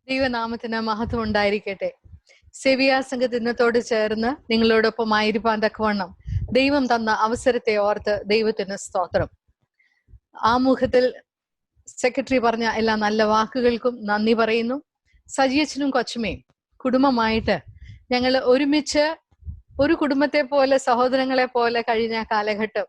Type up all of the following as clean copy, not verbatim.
ദൈവനാമത്തിന് മഹത്വം ഉണ്ടായിരിക്കട്ടെ. സെവിയാ സംഘത്തിനത്തോട് ചേർന്ന് നിങ്ങളോടൊപ്പം ആയിരിക്കാൻ തക്കവണ്ണം ദൈവം തന്ന അവസരത്തെ ഓർത്ത് ദൈവത്തിന് സ്തോത്രം. ആമുഖത്തിൽ സെക്രട്ടറി പറഞ്ഞ എല്ലാ നല്ല വാക്കുകൾക്കും നന്ദി പറയുന്നു. സജിയച്ചനും കൊച്ചുമേയും കുടുംബമായിട്ട് ഞങ്ങൾ ഒരുമിച്ച് ഒരു കുടുംബത്തെ പോലെ, സഹോദരങ്ങളെ പോലെ കഴിഞ്ഞ കാലഘട്ടം,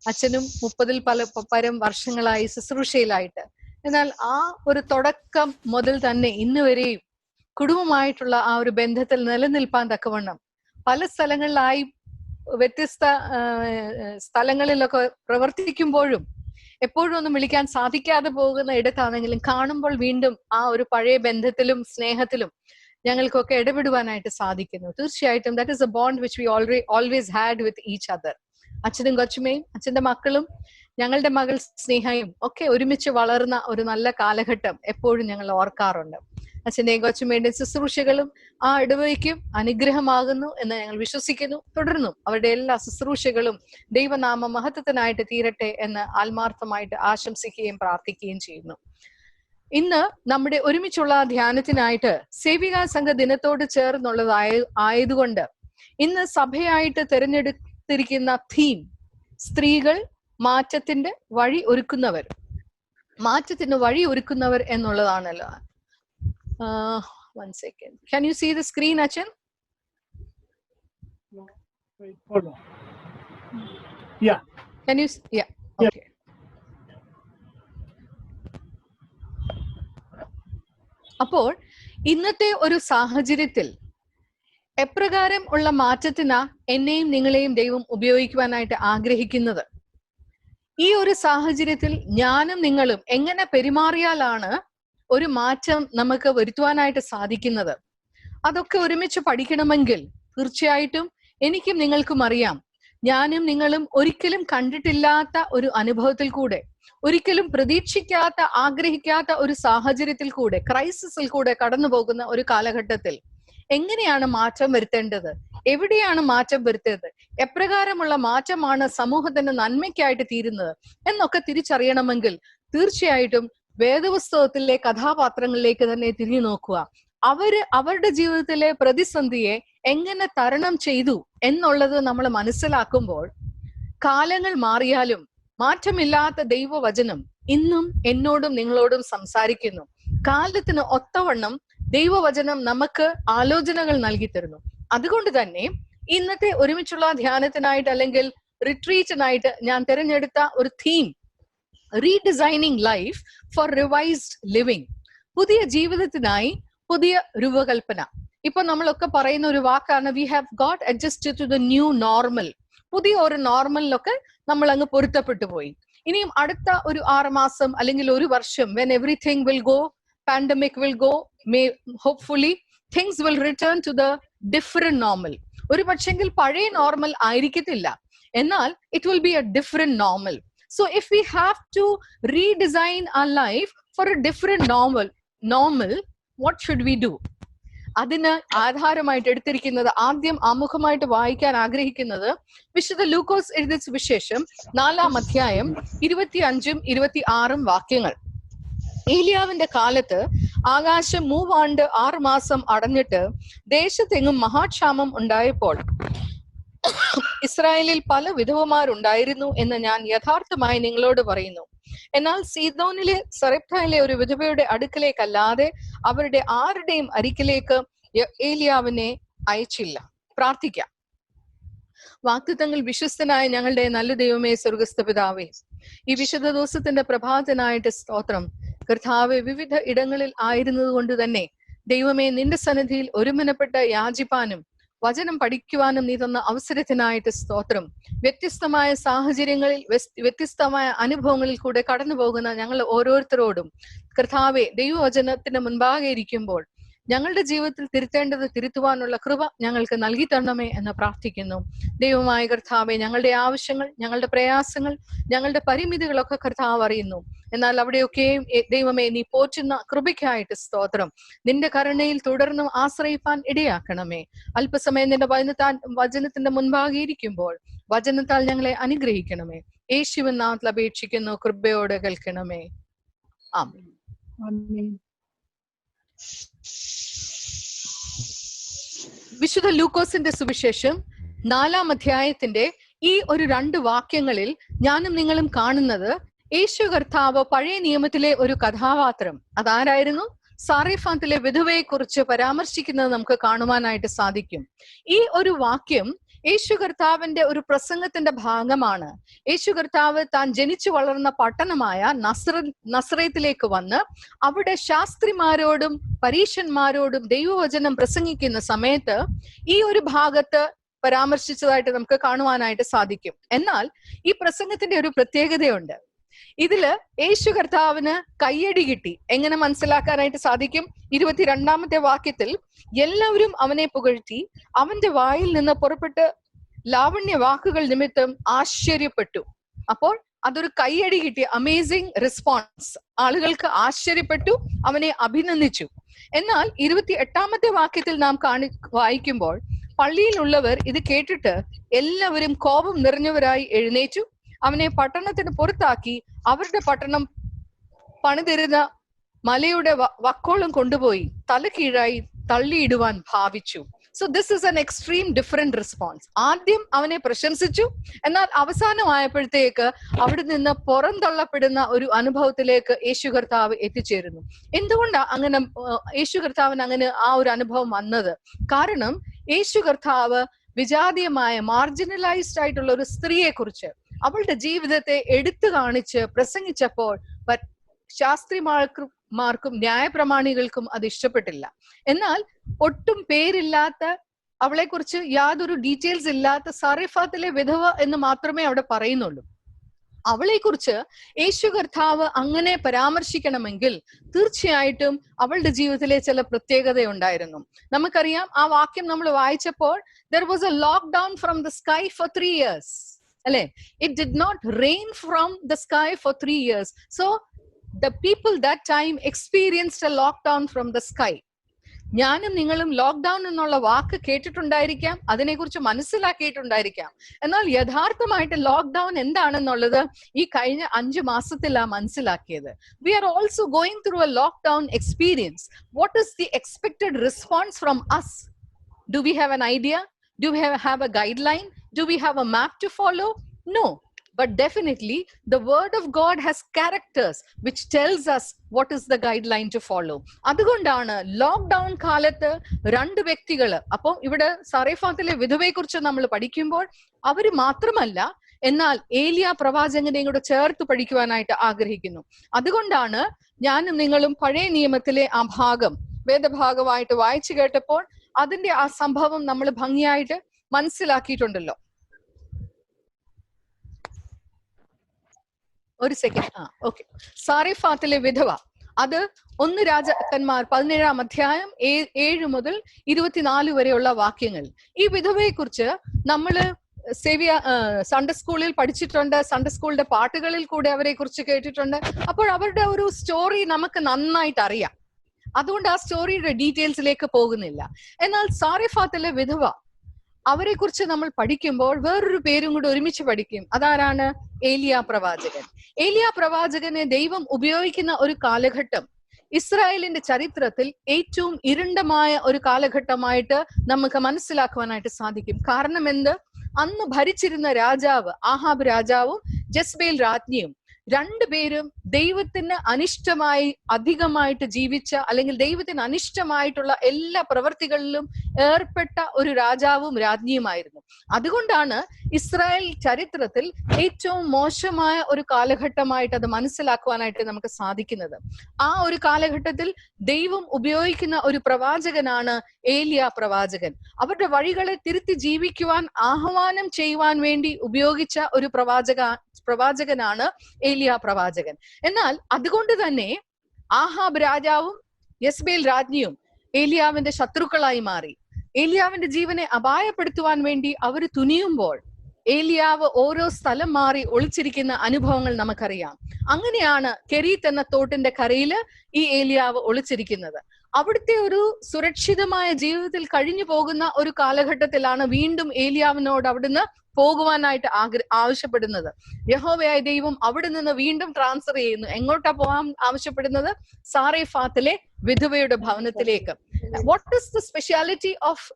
അച്ഛനും 30 പരം വർഷങ്ങളായി ശുശ്രൂഷയിലായിട്ട്, എന്നാൽ ആ ഒരു തുടക്കം മുതൽ തന്നെ ഇന്ന് വരെയും കുടുംബമായിട്ടുള്ള ആ ഒരു ബന്ധത്തിൽ നിലനിൽപ്പാൻ തക്കവണ്ണം പല സ്ഥലങ്ങളിലായി വ്യത്യസ്ത സ്ഥലങ്ങളിലൊക്കെ പ്രവർത്തിക്കുമ്പോഴും എപ്പോഴും ഒന്നും വിളിക്കാൻ സാധിക്കാതെ പോകുന്ന ഇടത്താണെങ്കിലും കാണുമ്പോൾ വീണ്ടും ആ ഒരു പഴയ ബന്ധത്തിലും സ്നേഹത്തിലും ഞങ്ങൾക്കൊക്കെ ഇടപെടുവാനായിട്ട് സാധിക്കുന്നു. തീർച്ചയായിട്ടും that is A bond which we always had with each other. അച്ഛനും കൊച്ചുമേയും അച്ഛന്റെ മക്കളും ഞങ്ങളുടെ മകൾ സ്നേഹയും ഒക്കെ ഒരുമിച്ച് വളർന്ന ഒരു നല്ല കാലഘട്ടം എപ്പോഴും ഞങ്ങൾ ഓർക്കാറുണ്ട്. അച്ഛന്റെയും കൊച്ചുമേയുടെയും ശുശ്രൂഷകളും ആ ഇടവയ്ക്കും അനുഗ്രഹമാകുന്നു എന്ന് ഞങ്ങൾ വിശ്വസിക്കുന്നു. തുടർന്നും അവരുടെ എല്ലാ ശുശ്രൂഷകളും ദൈവനാമ മഹത്വത്തിനായിട്ട് തീരട്ടെ എന്ന് ആത്മാർത്ഥമായിട്ട് ആശംസിക്കുകയും പ്രാർത്ഥിക്കുകയും ചെയ്യുന്നു. ഇന്ന് നമ്മുടെ ഒരുമിച്ചുള്ള ധ്യാനത്തിനായിട്ട് സേവികാ സംഘ ദിനത്തോട് ആയതുകൊണ്ട് ഇന്ന് സഭയായിട്ട് തിരഞ്ഞെടുത്തിരിക്കുന്ന തീം സ്ത്രീകൾ മാറ്റത്തിന്റെ വഴി ഒരുക്കുന്നവർ. മാറ്റത്തിന് വഴി ഒരുക്കുന്നവർ എന്നുള്ളതാണല്ലോ. 1 second. Can you see the screen, Achan? No, wait, hold on. Yeah. Can you? Yeah. Okay. അപ്പോൾ ഇന്നത്തെ ഒരു സാഹചര്യത്തിൽ എപ്രകാരം ഉള്ള മാറ്റത്തിനാ എന്നെയും നിങ്ങളെയും ദൈവം ഉപയോഗിക്കുവാനായിട്ട് ആഗ്രഹിക്കുന്നത്? ഈ ഒരു സാഹചര്യത്തിൽ ഞാനും നിങ്ങളും എങ്ങനെ പെരുമാറിയാലാണ് ഒരു മാറ്റം നമുക്ക് വരുത്തുവാനായിട്ട് സാധിക്കുന്നത്? അതൊക്കെ ഒരുമിച്ച് പഠിക്കണമെങ്കിൽ തീർച്ചയായിട്ടും എനിക്കും നിങ്ങൾക്കും അറിയാം, ഞാനും നിങ്ങളും ഒരിക്കലും കണ്ടിട്ടില്ലാത്ത ഒരു അനുഭവത്തിൽ കൂടെ, ഒരിക്കലും പ്രതീക്ഷിക്കാത്ത, ആഗ്രഹിക്കാത്ത ഒരു സാഹചര്യത്തിൽ കൂടെ, ക്രൈസിസിൽ കൂടെ കടന്നു പോകുന്ന ഒരു കാലഘട്ടത്തിൽ എങ്ങനെയാണ് മാറ്റം വരുത്തേണ്ടത്? എവിടെയാണ് മാറ്റം വരുത്തേണ്ടത്? എപ്രകാരമുള്ള മാറ്റമാണ് സമൂഹത്തിന് നന്മയ്ക്കായിട്ട് തീരുന്നത് എന്നൊക്കെ തിരിച്ചറിയണമെങ്കിൽ തീർച്ചയായിട്ടും വേദപുസ്തകത്തിലെ കഥാപാത്രങ്ങളിലേക്ക് തന്നെ തിരിഞ്ഞു നോക്കുക. അവരുടെ ജീവിതത്തിലെ പ്രതിസന്ധിയെ എങ്ങനെ തരണം ചെയ്തു എന്നുള്ളത് നമ്മൾ മനസ്സിലാക്കുമ്പോൾ, കാലങ്ങൾ മാറിയാലും മാറ്റമില്ലാത്ത ദൈവവചനം ഇന്നും എന്നോടും നിങ്ങളോടും സംസാരിക്കുന്നു. കാലത്തിന് ഒത്തവണ്ണം ദൈവവചനം നമുക്ക് ആലോചനകൾ നൽകി തരുന്നു. അതുകൊണ്ട് തന്നെ ഇന്നത്തെ ഒരുമിച്ചുള്ള ധ്യാനത്തിനായിട്ട് അല്ലെങ്കിൽ റിട്രീറ്റിനായിട്ട് ഞാൻ തിരഞ്ഞെടുത്ത ഒരു theme redesigning life for revised living. പുതിയ ജീവിതത്തിനായി പുതിയ രൂപകൽപ്പന. ഇപ്പൊ നമ്മളൊക്കെ പറയുന്ന ഒരു വാക്കാണ് we have got adjusted to the new normal. പുതിയ ഒരു നോർമലിലൊക്കെ നമ്മൾ അങ്ങ് പൊരുത്തപ്പെട്ടു പോയി. ഇനിയും അടുത്ത ഒരു 6 മാസം അല്ലെങ്കിൽ ഒരു വർഷം, when everything will go, pandemic will go, may hopefully things will return to the different normal. ഒരു പക്ഷെങ്കിൽ പഴയ നോർമൽ ആയിരിക്കത്തില്ല, എന്നാൽ it will be a different normal. So if we have to redesign our life for a different normal, what should we do? അതിന് ആധാരമായിട്ട് എടുത്തിരിക്കുന്നത്, ആദ്യം ആമുഖമായിട്ട് വായിക്കാൻ ആഗ്രഹിക്കുന്നത് വിശുദ്ധ ലൂക്കോസ് എഴുതിയ സുവിശേഷം 4-ാം അധ്യായം 25-ഉം 26-ഉം വാക്യങ്ങൾ. ഏലിയാവിന്റെ കാലത്ത് ആകാശം 3 ആണ്ട് 6 മാസം അടഞ്ഞിട്ട് ദേശത്തെങ്ങും മഹാക്ഷാമം ഉണ്ടായപ്പോൾ ഇസ്രായേലിൽ പല വിധവമാരുണ്ടായിരുന്നു എന്ന് ഞാൻ യഥാർത്ഥമായി നിങ്ങളോട് പറയുന്നു. എന്നാൽ സീദോനിലെ സറെപ്തയിലെ ഒരു വിധവയുടെ അടുക്കലേക്കല്ലാതെ അവരുടെ ആരുടെയും അരികിലേക്ക് ഏലിയാവിനെ അയച്ചില്ല. പ്രാർത്ഥിക്കാം. വാഗ്ദത്തങ്ങൾ വിശ്വസ്തനായ ഞങ്ങളുടെ നല്ല ദൈവമേ, സ്വർഗ്ഗസ്ഥ പിതാവേ, ഈ വിശുദ്ധ ദിവസത്തിന്റെ പ്രഭാതത്തിനായിട്ട് സ്തോത്രം. കർത്താവെ, വിവിധ ഇടങ്ങളിൽ ആയിരുന്നത് കൊണ്ട് തന്നെ ദൈവമേ, നിന്റെ സന്നിധിയിൽ ഒരുമനപ്പെട്ട് യാചിപ്പാനും വചനം പഠിക്കുവാനും നീ തന്ന അവസരത്തിനായിട്ട് സ്തോത്രം. വ്യത്യസ്തമായ സാഹചര്യങ്ങളിൽ വ്യത്യസ്തമായ അനുഭവങ്ങളിൽ കൂടെ കടന്നു പോകുന്ന ഞങ്ങൾ ഓരോരുത്തരോടും കർത്താവെ, ദൈവവചനത്തിന് മുൻപാകെ ഇരിക്കുമ്പോൾ ഞങ്ങളുടെ ജീവിതത്തിൽ തിരുത്തേണ്ടത് തിരുത്തുവാനുള്ള കൃപ ഞങ്ങൾക്ക് നൽകി തരണമേ എന്ന് പ്രാർത്ഥിക്കുന്നു. ദൈവമായ കർത്താവെ, ഞങ്ങളുടെ ആവശ്യങ്ങൾ, ഞങ്ങളുടെ പ്രയാസങ്ങൾ, ഞങ്ങളുടെ പരിമിതികളൊക്കെ കർത്താവ് അറിയുന്നു. എന്നാൽ അവിടെയൊക്കെയും ദൈവമേ, നീ പോറ്റുന്ന കൃപയ്ക്കായിട്ട് സ്തോത്രം. നിന്റെ കരുണയിൽ തുടർന്നും ആശ്രയിപ്പാൻ ഇടയാക്കണമേ. അല്പസമയം നിന്റെ വചനത്തിന്റെ മുൻപാകെ ഇരിക്കുമ്പോൾ വചനത്താൽ ഞങ്ങളെ അനുഗ്രഹിക്കണമേ. യേശുവിൻ നാമത്തിൽ അപേക്ഷിക്കുന്നു, കൃപയോടെ കേൾക്കണമേ. ആമേൻ. ആമേൻ. വിശുദ്ധ ലൂക്കോസിന്റെ സുവിശേഷം 4-ാം അധ്യായത്തിന്റെ ഈ ഒരു 2 വാക്യങ്ങളിൽ ഞാനും നിങ്ങളും കാണുന്നത് യേശു കർത്താവ് പഴയ നിയമത്തിലെ ഒരു കഥാപാത്രം, അതാരായിരുന്നു? സാറിഫാത്തിലെ വിധവയെ കുറിച്ച് പരാമർശിക്കുന്നത് നമുക്ക് കാണുവാനായിട്ട് സാധിക്കും. ഈ ഒരു വാക്യം യേശു കർത്താവിന്റെ ഒരു പ്രസംഗത്തിന്റെ ഭാഗമാണ്. യേശു കർത്താവ് താൻ ജനിച്ചു വളർന്ന പട്ടണമായ നസ്രത്തിലേക്ക് വന്ന് അവിടെ ശാസ്ത്രിമാരോടും പരീശന്മാരോടും ദൈവവചനം പ്രസംഗിക്കുന്ന സമയത്ത് ഈ ഒരു ഭാഗത്ത് പരാമർശിച്ചതായിട്ട് നമുക്ക് കാണുവാനായിട്ട് സാധിക്കും. എന്നാൽ ഈ പ്രസംഗത്തിന്റെ ഒരു പ്രത്യേകതയുണ്ട്. ഇതില് യേശു കർത്താവിന് കയ്യടി കിട്ടി. എങ്ങനെ മനസ്സിലാക്കാനായിട്ട് സാധിക്കും? 22-ാമത്തെ വാക്യത്തിൽ എല്ലാവരും അവനെ പുകഴ്ത്തി അവന്റെ വായിൽ നിന്ന് പുറപ്പെട്ട് ലാവണ്യ വാക്കുകൾ നിമിത്തം ആശ്ചര്യപ്പെട്ടു. അപ്പോൾ അതൊരു കയ്യടി കിട്ടിയ അമേസിംഗ് റെസ്പോൺസ്. ആളുകൾക്ക് ആശ്ചര്യപ്പെട്ടു, അവനെ അഭിനന്ദിച്ചു. എന്നാൽ 28-ാമത്തെ വാക്യത്തിൽ നാം വായിക്കുമ്പോൾ പള്ളിയിലുള്ളവർ ഇത് കേട്ടിട്ട് എല്ലാവരും കോപം നിറഞ്ഞവരായി എഴുന്നേറ്റു അവനെ പട്ടണത്തിന് പുറത്താക്കി അവരുടെ പട്ടണം പണിതിരുന്ന മലയുടെ വക്കോളം കൊണ്ടുപോയി തലകീഴായി തള്ളിയിടുവാൻ ഭാവിച്ചു. So this is an extreme different response. ആദ്യം അവനെ പ്രശംസിച്ചു, എന്നാൽ അവസാനമായപ്പോഴത്തേക്ക് അവിടെ നിന്ന് പുറന്തള്ളപ്പെടുന്ന ഒരു അനുഭവത്തിലേക്ക് യേശു കർത്താവ് എത്തിച്ചേരുന്നു. എന്തുകൊണ്ടാണ് അങ്ങനെ യേശു കർത്താവിന് അങ്ങനെ ആ ഒരു അനുഭവം വന്നത്? കാരണം യേശു കർത്താവ് വിജാതീയമായ മാർജിനലൈസ്ഡ് ആയിട്ടുള്ള ഒരു സ്ത്രീയെ കുറിച്ച് അവളുടെ ജീവിതത്തെ എടുത്തു കാണിച്ച് പ്രസംഗിച്ചപ്പോൾ ശാസ്ത്രിമാർക്കും ന്യായപ്രമാണികൾക്കും അത് ഇഷ്ടപ്പെട്ടില്ല. എന്നാൽ ഒട്ടും പേരില്ലാത്ത, അവളെ കുറിച്ച് യാതൊരു ഡീറ്റെയിൽസ് ഇല്ലാത്ത സാറിഫാത്തിലെ വിധവ എന്ന് മാത്രമേ അവിടെ പറയുന്നുള്ളൂ. അവളെ കുറിച്ച് യേശു കർത്താവ് അങ്ങനെ പരാമർശിക്കണമെങ്കിൽ തീർച്ചയായിട്ടും അവളുടെ ജീവിതത്തിലെ ചില പ്രത്യേകതയുണ്ടായിരുന്നു. നമുക്കറിയാം, ആ വാക്യം നമ്മൾ വായിച്ചപ്പോൾ there was a lockdown from the sky for 3 years. അല്ലെ? It did not rain from the sky for 3 years. So the people that time experienced a lockdown from the sky. ഞാനും നിങ്ങളും ലോക്ക്ഡൌൺ എന്നുള്ള വാക്ക് കേട്ടിട്ടുണ്ടായിരിക്കാം, അതിനെക്കുറിച്ച് മനസ്സിലാക്കിയിട്ടുണ്ടായിരിക്കാം. എന്നാൽ യഥാർത്ഥമായിട്ട് ലോക്ക്ഡൌൺ എന്താണെന്നുള്ളത് ഈ കഴിഞ്ഞ 5 മാസത്തിലാണ് മനസ്സിലാക്കിയത്. We are also going through a lockdown experience. What is the expected response from us? Do we have an idea? Do we have a guide? Do we have a map to follow? No. But definitely the word of God has characters which tells us what is the guideline to follow. അതുകൊണ്ടാണ് lockdown കാലത്ത് 2 വ്യക്തികള്, അപ്പോൾ ഇവിടെ സാറിഫാത്തിലെ വിധവയെ കുറിച്ച് നമ്മൾ പഠിക്കുമ്പോൾ അവര് മാത്രമല്ല, എന്നാൽ ഏലിയ പ്രവാചകനെയും കൂടെ ചേർത്ത് പഠിക്കുവാനായിട്ട് ആഗ്രഹിക്കുന്നു. അതുകൊണ്ടാണ് ഞാനും നിങ്ങളും പഴയ നിയമത്തിലെ ആ ഭാഗം വേദഭാഗമായിട്ട് വായിച്ചു കേട്ടപ്പോൾ അതിന്റെ ആ സംഭവം നമ്മൾ ഭംഗിയായിട്ട് മനസ്സിലാക്കിയിട്ടുണ്ടല്ലോ. ഒരു സെക്കൻഡ്. ഓക്കെ. സാറിഫാത്തിലെ വിധവ, അത് 1 രാജാക്കന്മാർ 17-ാം അധ്യായം 7 മുതൽ 24 വരെയുള്ള വാക്യങ്ങൾ. ഈ വിധവയെ കുറിച്ച് നമ്മള് സൺഡേ സ്കൂളിൽ പഠിച്ചിട്ടുണ്ട്, സൺഡേ സ്കൂളിന്റെ പാട്ടുകളിൽ കൂടെ അവരെ കുറിച്ച് കേട്ടിട്ടുണ്ട്. അപ്പോൾ അവരുടെ ഒരു സ്റ്റോറി നമുക്ക് നന്നായിട്ട് അറിയാം. അതുകൊണ്ട് ആ സ്റ്റോറിയുടെ ഡീറ്റെയിൽസിലേക്ക് പോകുന്നില്ല. എന്നാൽ സാറിഫാത്തിലെ വിധവ, അവരെ കുറിച്ച് നമ്മൾ പഠിക്കുമ്പോൾ വേറൊരു പേരും കൂടി ഒരുമിച്ച് പഠിക്കും. അതാരാണ്? ഏലിയ പ്രവാചകൻ. ഏലിയ പ്രവാചകനെ ദൈവം ഉപയോഗിക്കുന്ന ഒരു കാലഘട്ടം ഇസ്രായേലിന്റെ ചരിത്രത്തിൽ ഏറ്റവും ഇരുണ്ടമായ ഒരു കാലഘട്ടമായിട്ട് നമുക്ക് മനസ്സിലാക്കുവാനായിട്ട് സാധിക്കും. കാരണം എന്ത്? അന്ന് ഭരിച്ചിരുന്ന രാജാവ് ആഹാബ് രാജാവും ജസ്ബേൽ രാജ്ഞിയും 2 പേരും ദൈവത്തിന് അനിഷ്ടമായി അധികമായിട്ട് ജീവിച്ച, അല്ലെങ്കിൽ ദൈവത്തിന് അനിഷ്ടമായിട്ടുള്ള എല്ലാ പ്രവൃത്തികളിലും ഏർപ്പെട്ട ഒരു രാജാവും രാജ്ഞിയുമായിരുന്നു. അതുകൊണ്ടാണ് ഇസ്രായേൽ ചരിത്രത്തിൽ ഏറ്റവും മോശമായ ഒരു കാലഘട്ടമായിട്ട് അത് മനസ്സിലാക്കുവാനായിട്ട് നമുക്ക് സാധിക്കുന്നത്. ആ ഒരു കാലഘട്ടത്തിൽ ദൈവം ഉപയോഗിക്കുന്ന ഒരു പ്രവാചകനാണ് ഏലിയ പ്രവാചകൻ. അവരുടെ വഴികളെ തിരുത്തി ജീവിക്കുവാൻ ആഹ്വാനം ചെയ്യുവാൻ വേണ്ടി ഉപയോഗിച്ച ഒരു പ്രവാചകനാണ് ഏലിയ പ്രവാചകൻ. എന്നാൽ അതുകൊണ്ട് തന്നെ ആഹാബ് രാജാവും യെസ്ബേൽ രാജ്ഞിയും ഏലിയാവിന്റെ ശത്രുക്കളായി മാറി. ഏലിയാവിന്റെ ജീവനെ അപായപ്പെടുത്തുവാൻ വേണ്ടി അവർ തുനിയുമ്പോൾ ഏലിയാവ് ഓരോ സ്ഥലം മാറി ഒളിച്ചിരിക്കുന്ന അനുഭവങ്ങൾ നമുക്കറിയാം. അങ്ങനെയാണ് കെരീത്ത് എന്ന തോട്ടിന്റെ കരയില് ഈ ഏലിയാവ് ഒളിച്ചിരിക്കുന്നത്. അവിടുത്തെ ഒരു സുരക്ഷിതമായ ജീവിതത്തിൽ കഴിഞ്ഞു പോകുന്ന ഒരു കാലഘട്ടത്തിലാണ് വീണ്ടും ഏലിയാവിനോട് അവിടുന്ന് പോകുവാനായിട്ട് ആവശ്യപ്പെടുന്നത്. യഹോവയായ ദൈവം അവിടെ നിന്ന് വീണ്ടും ട്രാൻസ്ഫർ ചെയ്യുന്നു. എങ്ങോട്ടാ പോകാൻ ആവശ്യപ്പെടുന്നത്? സാറേഫാത്തിലെ വിധവയുടെ ഭവനത്തിലേക്ക്. What is the speciality of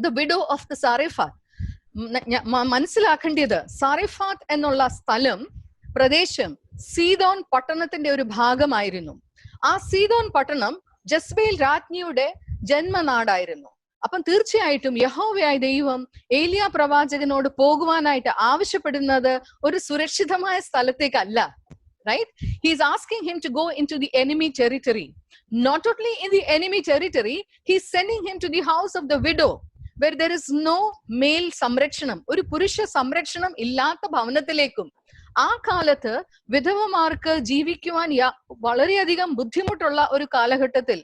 the widow of the Zarephath? മനസ്സിലാക്കേണ്ടത്, സാറേഫാത്ത് എന്നുള്ള സ്ഥലം, പ്രദേശം സീദോൻ പട്ടണത്തിന്റെ ഒരു ഭാഗമായിരുന്നു. ആ സീദോൻ പട്ടണം ജസ്ബേൽ രാജ്ഞിയുടെ ജന്മനാടായിരുന്നു. അപ്പം തീർച്ചയായിട്ടും യഹോവയായ ദൈവം ഏലിയ പ്രവാചകനോട് പോകുവാനായിട്ട് ആവശ്യപ്പെടുന്നത് ഒരു സുരക്ഷിതമായ സ്ഥലത്തേക്കല്ല. Right? He is asking him to go into the enemy territory. Not only in the enemy territory, he is sending him to the house of the widow, where there is no male സംരക്ഷണം, ഒരു പുരുഷ സംരക്ഷണം ഇല്ലാത്ത ഭവനത്തിലേക്കും. ആ കാലത്ത് വിധവമാർക്ക് ജീവിക്കുവാൻ വളരെയധികം ബുദ്ധിമുട്ടുള്ള ഒരു കാലഘട്ടത്തിൽ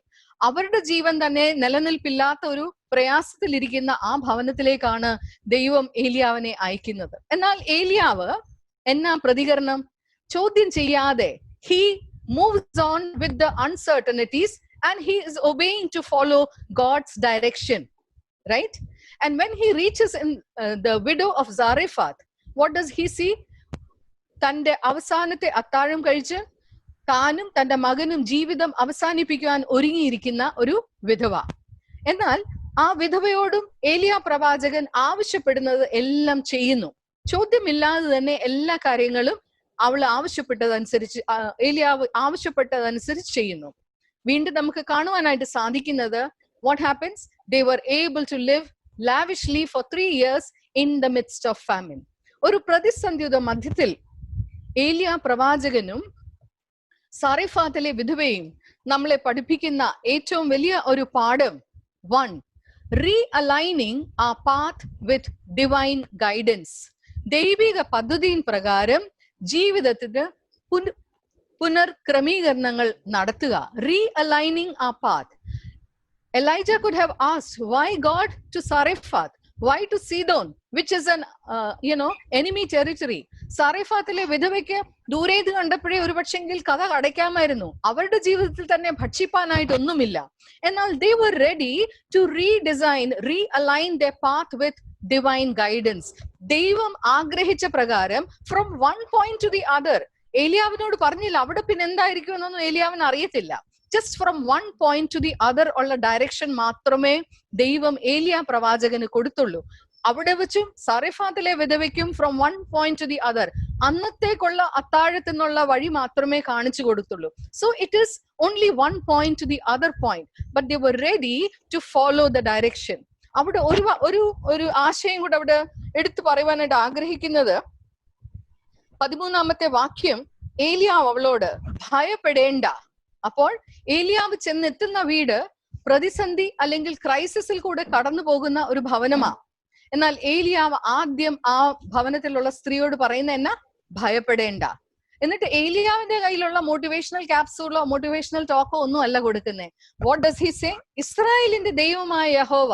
അവരുടെ ജീവൻ തന്നെ നിലനിൽപ്പില്ലാത്ത ഒരു പ്രയാസത്തിലിരിക്കുന്ന ആ ഭവനത്തിലേക്കാണ് ദൈവം ഏലിയാവിനെ അയക്കുന്നത്. എന്നാൽ ഏലിയാവ് എന്നാ പ്രതികരണം? ചോദ്യം ചെയ്യാതെ he moves on with the uncertainties and he is obeying to follow God's direction, right? And when he reaches in the widow of Zarephath, what does he see? തന്റെ അവസാനത്തെ അത്താഴം കഴിച്ച് താനും തന്റെ മകനും ജീവിതം അവസാനിപ്പിക്കുവാൻ ഒരുങ്ങിയിരിക്കുന്ന ഒരു വിധവ. എന്നാൽ ആ വിധവയോടും ഏലിയ പ്രവാചകൻ ആവശ്യപ്പെടുന്നത് എല്ലാം ചെയ്യുന്നു. ചോദ്യമില്ലാതെ തന്നെ എല്ലാ കാര്യങ്ങളും അവൾ ആവശ്യപ്പെട്ടതനുസരിച്ച്, ഏലിയാവ് ആവശ്യപ്പെട്ടതനുസരിച്ച് ചെയ്യുന്നു. വീണ്ടും നമുക്ക് കാണുവാനായിട്ട് സാധിക്കുന്നത്, what happens? They were able to live lavishly for 3 years in the midst of famine. ഒരു പ്രതിസന്ധിയുടെ മധ്യത്തിൽ ഏലിയ പ്രവാചകനും സാറേഫാത്തിലെ വിധവയും നമ്മളെ പഠിപ്പിക്കുന്ന ഏറ്റവും വലിയ ഒരു പാഠം, 1, realigning our path with divine guidance. ദൈവിക പദ്ധതിயின் പ്രകാരം ജീവിതത്തിന് പുനർക്രമീകരണങ്ങൾ നടത്തുക. Realigning our path. Elijah could have asked, why God to Zarephath? Why to Sidon, which is an enemy territory? സാറേഫാത്തിലെ വിധവയ്ക്ക് ദൂരേത് കണ്ടപ്പോഴേ ഒരു പക്ഷെങ്കിൽ കഥ അടയ്ക്കാമായിരുന്നു. അവരുടെ ജീവിതത്തിൽ തന്നെ ഭക്ഷിപ്പാനായിട്ടൊന്നുമില്ല. എന്നാൽ they were ready to realign their path with divine guidance. ദൈവം ആഗ്രഹിച്ച പ്രകാരം from one point to the other. ഏലിയാവിനോട് പറഞ്ഞില്ല, അവിടെ പിന്നെ എന്തായിരിക്കും എന്നൊന്നും ഏലിയാവിന് അറിയത്തില്ല. just from one point to the other ഉള്ള ഡയറക്ഷൻ മാത്രമേ ദൈവം ഏലിയ പ്രവാചകന് കൊടുത്തുള്ളൂ. അവിടെ വെച്ചും സാറേഫാത്തിലെ വിധവയ്ക്കും from one point to the other അന്നത്തേക്കുള്ള അത്താഴത്തിനുള്ള വഴി മാത്രമേ കാണിച്ചു കൊടുത്തുള്ളൂ. So it is only one point to the other point, but they were ready to follow the direction. അവിടെ ഒരു ആശയം കൂടെ അവിടെ എടുത്തു പറയുവാനായിട്ട് ആഗ്രഹിക്കുന്നത്, 13ാമത്തെ വാക്യം, ഏലിയാവ് അവളോട് ഭയപ്പെടേണ്ട. അപ്പോൾ ഏലിയാവ് ചെന്നെത്തുന്ന വീട് പ്രതിസന്ധി അല്ലെങ്കിൽ ക്രൈസിസിൽ കൂടെ കടന്നു പോകുന്ന ഒരു ഭവനമാണ്. എന്നാൽ ഏലിയാവ് ആദ്യം ആ ഭവനത്തിലുള്ള സ്ത്രീയോട് പറയുന്ന എന്നാ? ഭയപ്പെടേണ്ട. എന്നിട്ട് ഏലിയാവിന്റെ കയ്യിലുള്ള മോട്ടിവേഷണൽ ക്യാപ്സൂളോ മോട്ടിവേഷണൽ ടോക്കോ ഒന്നും അല്ല കൊടുക്കുന്നേ. What does he say? ഇസ്രായേലിന്റെ ദൈവമായ യഹോവ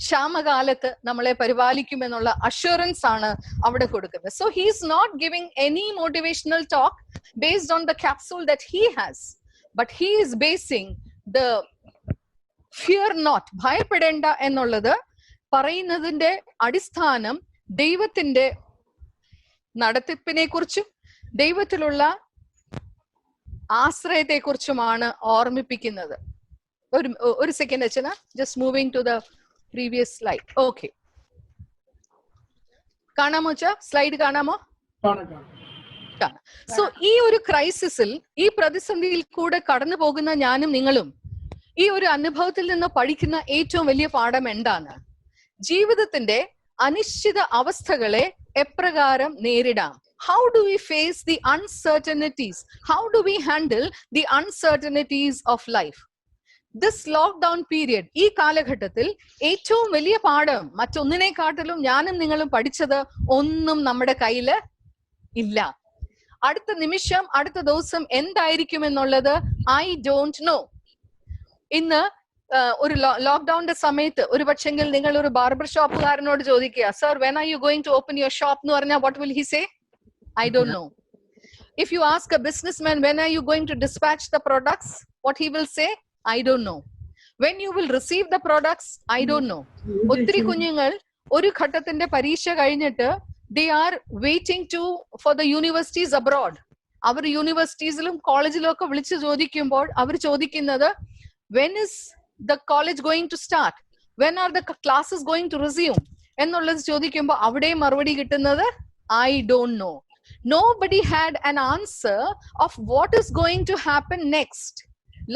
ക്ഷാമകാലത്ത് നമ്മളെ പരിപാലിക്കുമെന്നുള്ള അഷ്വറൻസ് ആണ് അവിടെ കൊടുക്കുന്നത്. So he is not giving any motivational talk based on the capsule that he has, but he is basing the fear not, ഭയപ്പെടേണ്ട എന്നുള്ളത് പറയുന്നതിന്റെ അടിസ്ഥാനം ദൈവത്തിന്റെ നടത്തിപ്പിനെ കുറിച്ചും ദൈവത്തിലുള്ള ആശ്രയത്തെ കുറിച്ചുമാണ് ഓർമ്മിപ്പിക്കുന്നത്. ഒരു സെക്കൻഡ് അച്ഛന, just moving to the previous slide. Okay, കാണാമോ അച്ഛാ? സ്ലൈഡ് കാണാമോ? സോ ഈ ഒരു ക്രൈസിസിൽ, ഈ പ്രതിസന്ധിയിൽ കൂടെ കടന്നു പോകുന്ന ഞാനും നിങ്ങളും ഈ ഒരു അനുഭവത്തിൽ നിന്ന് പഠിക്കുന്ന ഏറ്റവും വലിയ പാഠം എന്താണ്? ജീവിതത്തിന്റെ അനിശ്ചിത അവസ്ഥകളെ എപ്രകാരം നേരിടാം? How do we face the uncertainties? How do we handle the uncertainties of life? This lockdown period, ഈ കാലഘട്ടത്തിൽ ഏറ്റവും വലിയ പാഠം മറ്റൊന്നിനെക്കാട്ടിലും ഞാനും നിങ്ങളും പഠിച്ചത് ഒന്നും നമ്മുടെ കയ്യില് ഇല്ല. അടുത്ത നിമിഷം, അടുത്ത ദിവസം എന്തായിരിക്കും എന്നുള്ളത് ഐ ഡോണ്ട് നോ. ഇന്ന് ഒരു ലോക്ക്ഡൌണിന്റെ സമയത്ത് ഒരു പക്ഷെങ്കിൽ നിങ്ങൾ ഒരു ബാർബർ ഷോപ്പുകാരനോട് ചോദിക്കുക, sir when are you going to open your shop എന്ന് പറഞ്ഞാൽ what will he say? I don't know. If you ask a businessman, when are you going to dispatch the products? What he will say? I don't know. When you will receive the products, I don't know. ഒത്തിരി കുഞ്ഞുങ്ങൾ ഒരു ഘട്ടത്തിന്റെ പരീക്ഷ കഴിഞ്ഞിട്ട് they are waiting for the universities abroad. അവർ യൂണിവേഴ്സിറ്റീസിലും കോളേജിലും ഒക്കെ വിളിച്ച് ചോദിക്കുമ്പോൾ അവർ ചോദിക്കുന്നത് when is the college going to start? When are the classes going to resume? എന്നുള്ളത് ചോദിക്കുമ്പോൾ അവിടെ മറുപടി കിട്ടുന്നത് I don't know. Nobody had an answer of what is going to happen next.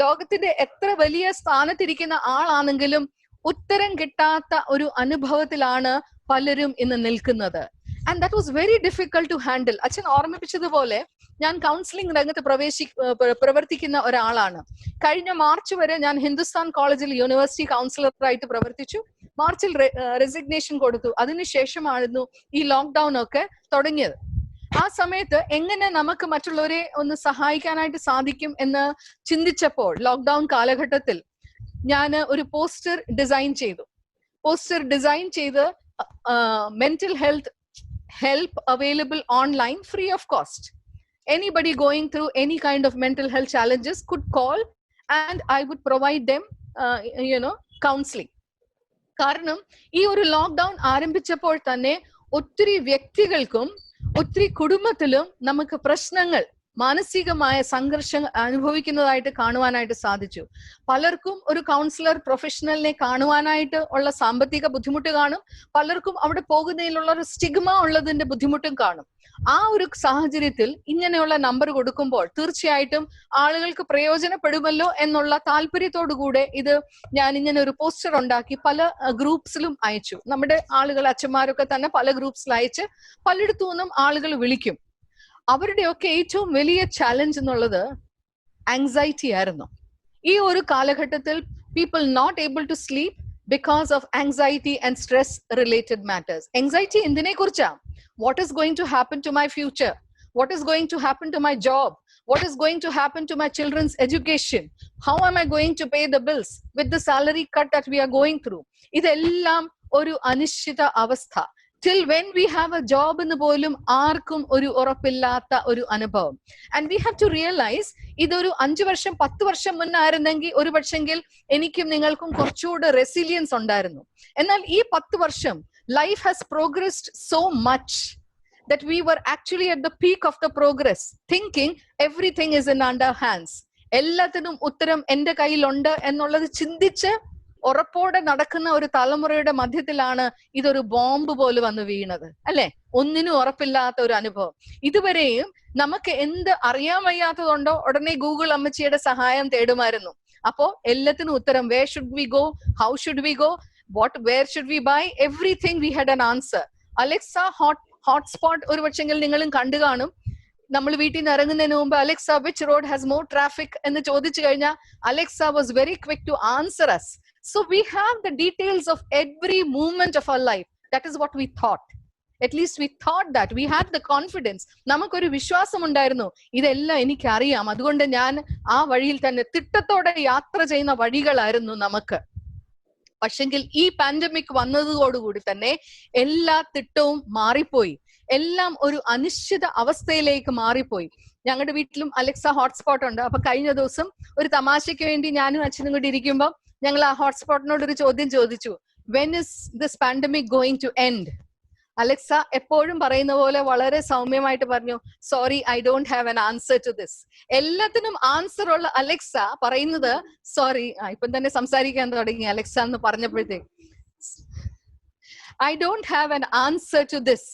ലോകത്തിന്റെ എത്ര വലിയ സ്ഥാനത്തിരിക്കുന്ന ആളാണെങ്കിലും ഉത്തരം കിട്ടാത്ത ഒരു അനുഭവത്തിലാണ് പലരും ഇന്ന് നിൽക്കുന്നത്. And that was very difficult to handle. അച്ഛൻ ഓർമ്മിപ്പിച്ചതുപോലെ ഞാൻ കൗൺസിലിംഗ് രംഗത്ത് പ്രവർത്തിക്കുന്ന ഒരാളാണ്. കഴിഞ്ഞ മാർച്ച് വരെ ഞാൻ ഹിന്ദുസ്ഥാൻ കോളേജിൽ യൂണിവേഴ്സിറ്റി കൗൺസിലറായിട്ട് പ്രവർത്തിച്ചു. മാർച്ചിൽ റെസിഗ്നേഷൻ കൊടുത്തു. അതിനുശേഷമായിരുന്നു ഈ ലോക്ക്ഡൌൺ ഒക്കെ തുടങ്ങിയത്. ആ സമയത്ത് എങ്ങനെ നമുക്ക് മറ്റുള്ളവരെ ഒന്ന് സഹായിക്കാനായിട്ട് സാധിക്കും എന്ന് ചിന്തിച്ചപ്പോൾ ലോക്ക്ഡൌൺ കാലഘട്ടത്തിൽ ഞാൻ ഒരു പോസ്റ്റർ ഡിസൈൻ ചെയ്ത് mental health help available online free of cost. Anybody going through any kind of mental health challenges could call and I would provide them counseling. കാരണം ഈ ഒരു ലോക്ക്ഡൌൺ ആരംഭിച്ചപ്പോൾ തന്നെ ഒത്തിരി വ്യക്തികൾക്കും ഒത്തിരി കുടുംബത്തിലും നമുക്ക് പ്രശ്നങ്ങൾ, മാനസികമായ സംഘർഷം അനുഭവിക്കുന്നതായിട്ട് കാണുവാനായിട്ട് സാധിച്ചു. പലർക്കും ഒരു കൗൺസിലർ പ്രൊഫഷണലിനെ കാണുവാനായിട്ട് ഉള്ള സാമ്പത്തിക ബുദ്ധിമുട്ട് കാണും. പലർക്കും അവിടെ പോകുന്നതിലുള്ള ഒരു സ്റ്റിഗ്മ ഉള്ളതിന്റെ ബുദ്ധിമുട്ടും കാണും. ആ ഒരു സാഹചര്യത്തിൽ ഇങ്ങനെയുള്ള നമ്പർ കൊടുക്കുമ്പോൾ തീർച്ചയായിട്ടും ആളുകൾക്ക് പ്രയോജനപ്പെടുമല്ലോ എന്നുള്ള താല്പര്യത്തോടുകൂടെ ഇത് ഞാൻ ഇങ്ങനെ ഒരു പോസ്റ്റർ ഉണ്ടാക്കി പല ഗ്രൂപ്പ്സിലും അയച്ചു. നമ്മുടെ ആളുകൾ, അച്ഛന്മാരൊക്കെ തന്നെ പല ഗ്രൂപ്പ്സിൽ അയച്ച് പലയിടത്തു നിന്നും ആളുകൾ വിളിക്കും. അവരുടെയൊക്കെ ഏറ്റവും വലിയ ചാലഞ്ച് എന്നുള്ളത് ആങ്സൈറ്റി ആയിരുന്നു. ഈ ഒരു കാലഘട്ടത്തിൽ people not able to sleep because of anxiety and stress related matters. Anxiety എന്തിനെ കുറിച്ചാ? What is going to happen to my future? What is going to happen to my job? What is going to happen to my children's education? How am I going to pay the bills with the salary cut that we are going through? ഇതെല്ലാം ഒരു അനിശ്ചിത അവസ്ഥ. Till when we have a job എന്ന് പോലും ആർക്കും ഒരു ഉറപ്പില്ലാത്ത ഒരു അനുഭവം. And we have to realise ഇതൊരു 5 വർഷം 10 വർഷം മുന്നായിരുന്നെങ്കിൽ ഒരു പക്ഷെങ്കിൽ എനിക്കും നിങ്ങൾക്കും കുറച്ചുകൂടെ റെസിലിയൻസ് ഉണ്ടായിരുന്നു. എന്നാൽ ഈ 10 വർഷം life has progressed so much that we were actually at the peak of the progress, thinking everything is in our hands. എല്ലാത്തിനും ഉത്തരം എന്റെ കയ്യിലുണ്ട് എന്നുള്ളത് ചിന്തിച്ച് ഉറപ്പോടെ നടക്കുന്ന ഒരു തലമുറയുടെ മധ്യത്തിലാണ് ഇതൊരു ബോംബ് പോലെ വന്ന് വീണത്, അല്ലെ? ഒന്നിനും ഉറപ്പില്ലാത്ത ഒരു അനുഭവം. ഇതുവരെയും നമുക്ക് എന്ത് അറിയാൻ വയ്യാത്തതുണ്ടോ ഉടനെ ഗൂഗിൾ അമ്മച്ചിയുടെ സഹായം തേടുമായിരുന്നു. അപ്പോ എല്ലാത്തിനും ഉത്തരം, where should we go, how should we go, where should we buy, everything we had an answer. Alexa hotspot ഒരു പക്ഷെങ്കിൽ നിങ്ങളും കണ്ടു കാണും. നമ്മൾ വീട്ടിൽ നിന്ന് ഇറങ്ങുന്നതിന് മുമ്പ് Alexa which road has more traffic എന്ന് ചോദിച്ചു കഴിഞ്ഞാൽ Alexa was very quick to answer us. So we have the details of every movement of our life. That is what we thought. At least we thought that. We had the confidence. നമുക്കൊരു വിശ്വാസം ഉണ്ടായിരുന്നു, ഇതെല്ലാം എനിക്കറിയാം, അതുകൊണ്ട് ഞാൻ ആ വഴിയിൽ തന്നെ തിട്ടത്തോടെ യാത്ര ചെയ്യുന്ന വഴികളായിരുന്നു നമുക്ക്. പക്ഷെങ്കിൽ ഈ പാൻഡമിക് വന്നതോടുകൂടി തന്നെ എല്ലാ തിട്ടവും മാറിപ്പോയി. എല്ലാം ഒരു അനിശ്ചിത അവസ്ഥയിലേക്ക് മാറിപ്പോയി. ഞങ്ങളുടെ വീട്ടിലും അലക്സ ഹോട്ട്സ്പോട്ട് ഉണ്ട്. അപ്പൊ കഴിഞ്ഞ ദിവസം ഒരു തമാശയ്ക്ക് വേണ്ടി ഞാനും അച്ഛനും കൂടി ഇരിക്കുമ്പോൾ ഞങ്ങൾ ആ ഹോട്ട്സ്പോട്ടിനോട് ഒരു ചോദ്യം ചോദിച്ചു, when is this pandemic going to end? Alexa എപ്പോഴും പറയുന്ന പോലെ വളരെ സൗമ്യമായിട്ട് പറഞ്ഞു, sorry, I don't have an answer to this. എല്ലാത്തിനും ആൻസർ ഉള്ള അലക്സ പറയുന്നത് സോറി, ഇപ്പം തന്നെ സംസാരിക്കാൻ തുടങ്ങി അലക്സ എന്ന് പറഞ്ഞപ്പോഴത്തേക്ക്, I don't have an answer to this.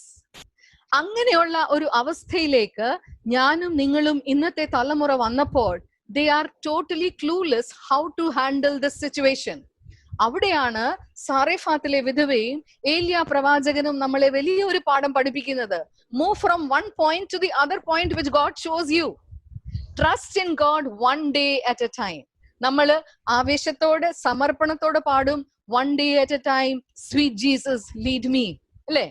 അങ്ങനെയുള്ള ഒരു അവസ്ഥയിലേക്ക് ഞാനും നിങ്ങളും ഇന്നത്തെ തലമുറ വന്നപ്പോൾ they are totally clueless how to handle this situation. അവിടെയാണ് സാറേഫാത്തിലെ വിധവയും ഏലിയ പ്രവാചകനും നമ്മളെ വലിയൊരു പാഠം പഠിപ്പിക്കുന്നത്. Move from one point to the other point which God shows you. Trust in God one day at a time. നമ്മള് ആവേശത്തോടെ സമർപ്പണത്തോടെ പാടും, one day at a time, sweet Jesus lead me, അല്ലേ?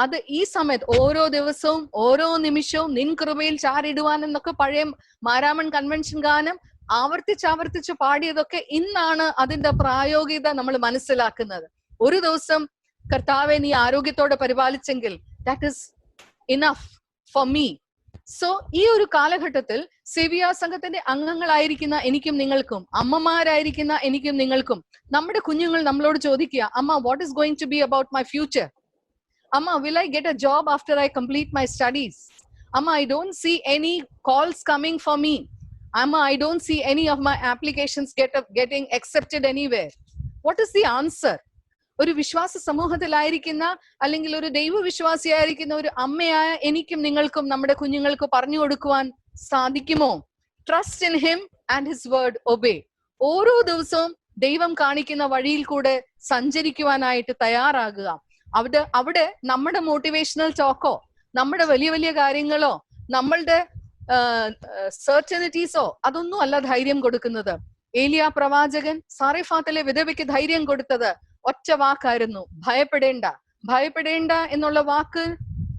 അത് ഈ സമയത്ത് ഓരോ ദിവസവും ഓരോ നിമിഷവും നിൻ കൃപയിൽ ചാരിടുവാൻ എന്നൊക്കെ പഴയ മാരാമൺ കൺവെൻഷൻ ഗാനം ആവർത്തിച്ച് പാടിയതൊക്കെ ഇന്നാണ് അതിന്റെ പ്രായോഗികത നമ്മൾ മനസ്സിലാക്കുന്നത്. ഒരു ദിവസം കർത്താവെ നീ ആരോഗ്യത്തോടെ പരിപാലിച്ചെങ്കിൽ that is enough for me. So ഈ ഒരു കാലഘട്ടത്തിൽ സേവിയ സംഘത്തിന്റെ അംഗങ്ങളായിരിക്കുന്ന എനിക്കും നിങ്ങൾക്കും, അമ്മമാരായിരിക്കുന്ന എനിക്കും നിങ്ങൾക്കും, നമ്മുടെ കുഞ്ഞുങ്ങൾ നമ്മളോട് ചോദിക്കുക, അമ്മ, what is going to be about my future? അമ്മ, will I get a job after I complete my studies? Amma, I don't see any calls coming for me. Amma, I don't see any of my applications getting accepted anywhere. What is the answer? ഒരു വിശ്വാസ സമൂഹത്തിലായിരിക്കുന്ന അല്ലെങ്കിൽ ഒരു ദൈവവിശ്വാസിയായിരിക്കുന്ന ഒരു അമ്മയായ എനിക്കും നിങ്ങൾക്കും നമ്മുടെ കുഞ്ഞുങ്ങൾക്ക് പറഞ്ഞു കൊടുക്കുവാൻ സാധിക്കുമോ? Trust in him and his word obey. ഓരോ ദിവസവും ദൈവം കാണിക്കുന്ന വഴിയിൽ കൂടെ സഞ്ചരിക്കുവാനായിട്ട് തയ്യാറാകുക. അവിടെ നമ്മുടെ മോട്ടിവേഷണൽ ടോക്കോ, നമ്മുടെ വലിയ വലിയ കാര്യങ്ങളോ, നമ്മളുടെ സെർട്ടനിറ്റീസോ അതൊന്നും അല്ല ധൈര്യം കൊടുക്കുന്നത്. ഏലിയ പ്രവാചകൻ സാറിഫാത്തിലെ വിധവയ്ക്ക് ധൈര്യം കൊടുത്തത് ഒറ്റ വാക്കായിരുന്നു, ഭയപ്പെടേണ്ട. ഭയപ്പെടേണ്ട എന്നുള്ള വാക്ക്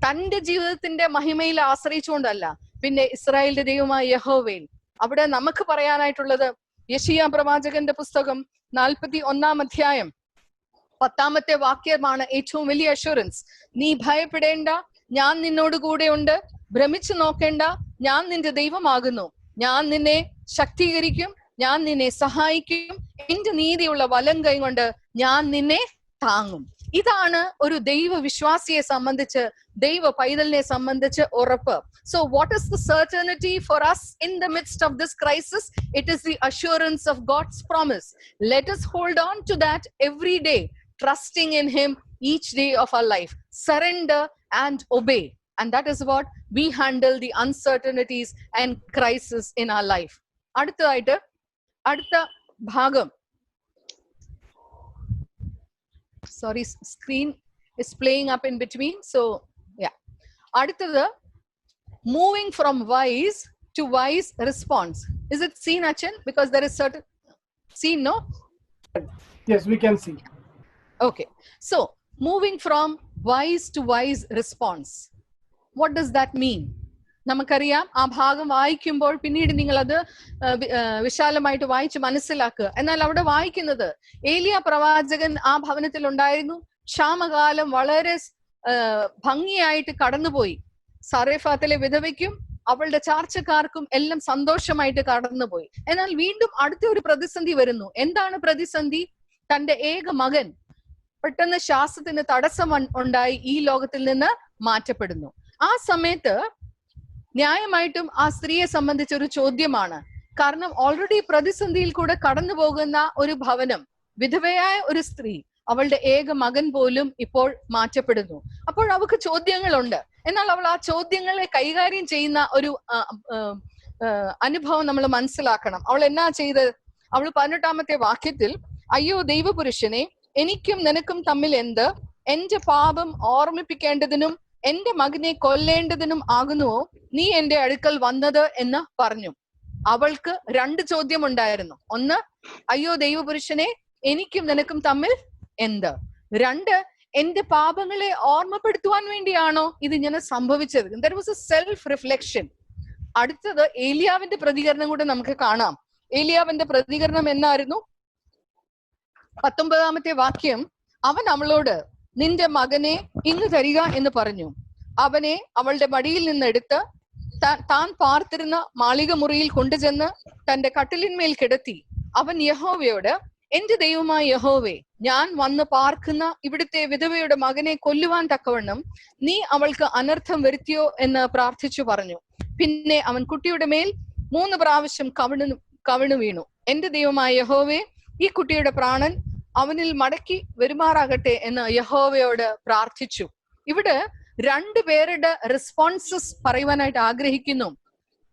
തന്റെ ജീവിതത്തിന്റെ മഹിമയിൽ ആശ്രയിച്ചുകൊണ്ടല്ല, പിന്നെ ഇസ്രായേലിന്റെ ദൈവമായ യഹോവയിൽ. അവിടെ നമുക്ക് പറയാനായിട്ടുള്ളത് യെശയ്യാ പ്രവാചകന്റെ പുസ്തകം 41 അധ്യായം 10 വാക്യമാണ് ഏറ്റവും വലിയ അഷുറൻസ്. നീ ഭയപ്പെടേണ്ട, ഞാൻ നിന്നോട് കൂടെ ഉണ്ട്. ഭ്രമിച്ചു നോക്കേണ്ട, ഞാൻ നിന്റെ ദൈവമാകുന്നു. ഞാൻ നിന്നെ ശക്തീകരിക്കും, ഞാൻ നിന്നെ സഹായിക്കും, എന്റെ നീതിയുള്ള വലം കൈ കൊണ്ട് ഞാൻ നിന്നെ താങ്ങും. ഇതാണ് ഒരു ദൈവ വിശ്വാസിയെ സംബന്ധിച്ച്, ദൈവ പൈതലിനെ സംബന്ധിച്ച് ഉറപ്പ്. So what is the certainty for us in the midst of this crisis? It is the assurance of God's promise. Let us hold on to that every day, trusting in him each day of our life. Surrender and obey. And that is what we handle the uncertainties and crisis in our life. അടുത്ത ഭാഗം, sorry, screen is playing up in between, so yeah. അടുത്തത്, moving from wise to wise response. Is it seen, Achan? Because there is certain seen, no? Yes, we can see. Okay, so moving from wise to wise response, what does that mean? നമുക്കറിയാം, ആ ഭാഗം വായിക്കുമ്പോൾ പിന്നീട് നിങ്ങൾ അത് വിശാലമായിട്ട് വായിച്ച് മനസ്സിലാക്കുക. എന്നാൽ അവിടെ വായിക്കുന്നത്, ഏലിയ പ്രവാചകൻ ആ ഭവനത്തിൽ ഉണ്ടായിരുന്നു. ക്ഷാമകാലം വളരെ ഭംഗിയായിട്ട് കടന്നുപോയി. സാറേഫാത്തിലെ വിധവയ്ക്കും അവളുടെ ചാർച്ചക്കാർക്കും എല്ലാം സന്തോഷമായിട്ട് കടന്നുപോയി. എന്നാൽ വീണ്ടും അടുത്ത ഒരു പ്രതിസന്ധി വരുന്നു. എന്താണ് പ്രതിസന്ധി? തന്റെ ഏക മകൻ പെട്ടെന്ന് ശ്വാസത്തിന് തടസ്സം ഉണ്ടായി ഈ ലോകത്തിൽ നിന്ന് മാറ്റപ്പെടുന്നു. ആ സമയത്ത് ന്യായമായിട്ടും ആ സ്ത്രീയെ സംബന്ധിച്ച ഒരു ചോദ്യമാണ്. കാരണം ഓൾറെഡി പ്രതിസന്ധിയിൽ കൂടെ കടന്നു പോകുന്ന ഒരു ഭവനം, വിധവയായ ഒരു സ്ത്രീ, അവളുടെ ഏക മകൻ പോലും ഇപ്പോൾ മാറ്റപ്പെടുന്നു. അപ്പോൾ അവൾക്ക് ചോദ്യങ്ങളുണ്ട്. എന്നാൽ അവൾ ആ ചോദ്യങ്ങളെ കൈകാര്യം ചെയ്യുന്ന ഒരു അനുഭവം നമ്മൾ മനസ്സിലാക്കണം. അവൾ എന്നാ ചെയ്ത്? അവൾ 18 വാക്യത്തിൽ, അയ്യോ ദൈവപുരുഷനെ, എനിക്കും നിനക്കും തമ്മിൽ എന്ത്? എന്റെ പാപം ഓർമ്മിപ്പിക്കേണ്ടതിനും എന്റെ മകനെ കൊല്ലേണ്ടതിനും ആകുന്നുവോ നീ എന്റെ അടുക്കൽ വന്നത് എന്ന് പറഞ്ഞു. അവൾക്ക് 2 ചോദ്യമുണ്ടായിരുന്നു. ഒന്ന്, അയ്യോ ദൈവപുരുഷനെ, എനിക്കും നിനക്കും തമ്മിൽ എന്ത്? 2, എന്റെ പാപങ്ങളെ ഓർമ്മപ്പെടുത്തുവാൻ വേണ്ടിയാണോ ഇത് ഇങ്ങനെ സംഭവിച്ചത്? There was a self reflection. അടുത്തത് ഏലിയാവിന്റെ പ്രതികരണം കൂടെ നമുക്ക് കാണാം. ഏലിയാവിന്റെ പ്രതികരണം എന്നായിരുന്നു? 19 വാക്യം, അവൻ അവളോട്, നിന്റെ മകനെ ഇങ്ങ് തരിക എന്ന് പറഞ്ഞു. അവനെ അവളുടെ മടിയിൽ നിന്നെടുത്ത് താൻ പാർത്തിരുന്ന മാളിക മുറിയിൽ കൊണ്ടുചെന്ന് തന്റെ കട്ടിലിന്മേൽ കിടത്തി. അവൻ യഹോവയോട്, എന്റെ ദൈവമായ യഹോവേ, ഞാൻ വന്ന് പാർക്കുന്ന ഇവിടുത്തെ വിധവയുടെ മകനെ കൊല്ലുവാൻ തക്കവണ്ണം നീ അവൾക്ക് അനർത്ഥം വരുത്തിയോ എന്ന് പ്രാർത്ഥിച്ചു പറഞ്ഞു. പിന്നെ അവൻ കുട്ടിയുടെ മേൽ 3 പ്രാവശ്യം കവിണു വീണു. എന്റെ ദൈവമായ യഹോവേ, ഈ കുട്ടിയുടെ പ്രാണൻ അവനിൽ മടക്കി വരുമാറാകട്ടെ എന്ന് യഹോവയോട് പ്രാർത്ഥിച്ചു. ഇവിടെ 2 പേരുടെ റെസ്പോൺസസ് പറയുവാനായിട്ട് ആഗ്രഹിക്കുന്നു.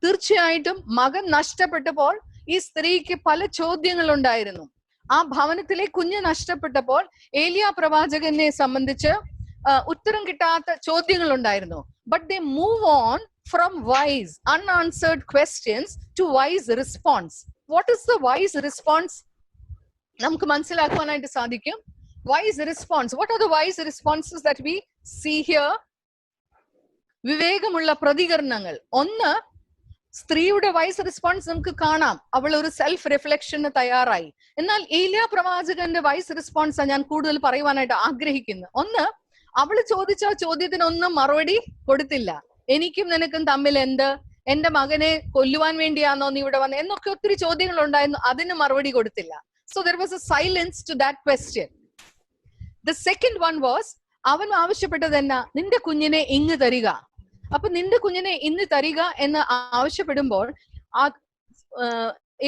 തീർച്ചയായിട്ടും മകൻ നഷ്ടപ്പെട്ടപ്പോൾ ഈ സ്ത്രീക്ക് പല ചോദ്യങ്ങൾ ഉണ്ടായിരുന്നു. ആ ഭവനത്തിലെ കുഞ്ഞ് നഷ്ടപ്പെട്ടപ്പോൾ ഏലിയ പ്രവാചകനെ സംബന്ധിച്ച് ഉത്തരം കിട്ടാത്ത ചോദ്യങ്ങൾ ഉണ്ടായിരുന്നു. But they move on from wise unanswered questions to wise response. What is the wise response? നമുക്ക് മനസ്സിലാക്കുവാനായിട്ട് സാധിക്കും. Wise response, what are the wise responses that we see here? വിവേകമുള്ള പ്രതികരണങ്ങൾ. ഒന്ന്, സ്ത്രീയുടെ വൈസ് റെസ്പോൺസ് നമുക്ക് കാണാം. അവൾ ഒരു സെൽഫ് റിഫ്ലക്ഷന് തയ്യാറായി. എന്നാൽ ഏലിയ പ്രവാചകന്റെ വൈസ് റെസ്പോൺസ് ഞാൻ കൂടുതൽ പറയുവാനായിട്ട് ആഗ്രഹിക്കുന്നു. ഒന്ന്, അവള് ചോദിച്ച ചോദ്യത്തിനൊന്നും മറുപടി കൊടുത്തില്ല. എനിക്കും നിനക്കും തമ്മിൽ എന്ത്? എന്റെ മകനെ കൊല്ലുവാൻ വേണ്ടിയാണോ നീ ഇവിടെ വന്നത് എന്നൊക്കെ ഒത്തിരി ചോദ്യങ്ങൾ ഉണ്ടായിരുന്നു. അതിന് മറുപടി കൊടുത്തില്ല. So there was a silence to that question. The second one was, അവൻ ആവശ്യപ്പെട്ടത് എന്നാ? നിന്റെ കുഞ്ഞിനെ ഇങ്ങ് തരിക. അപ്പൊ നിന്റെ കുഞ്ഞിനെ ഇന്ന് തരിക എന്ന് ആവശ്യപ്പെടുമ്പോൾ ആ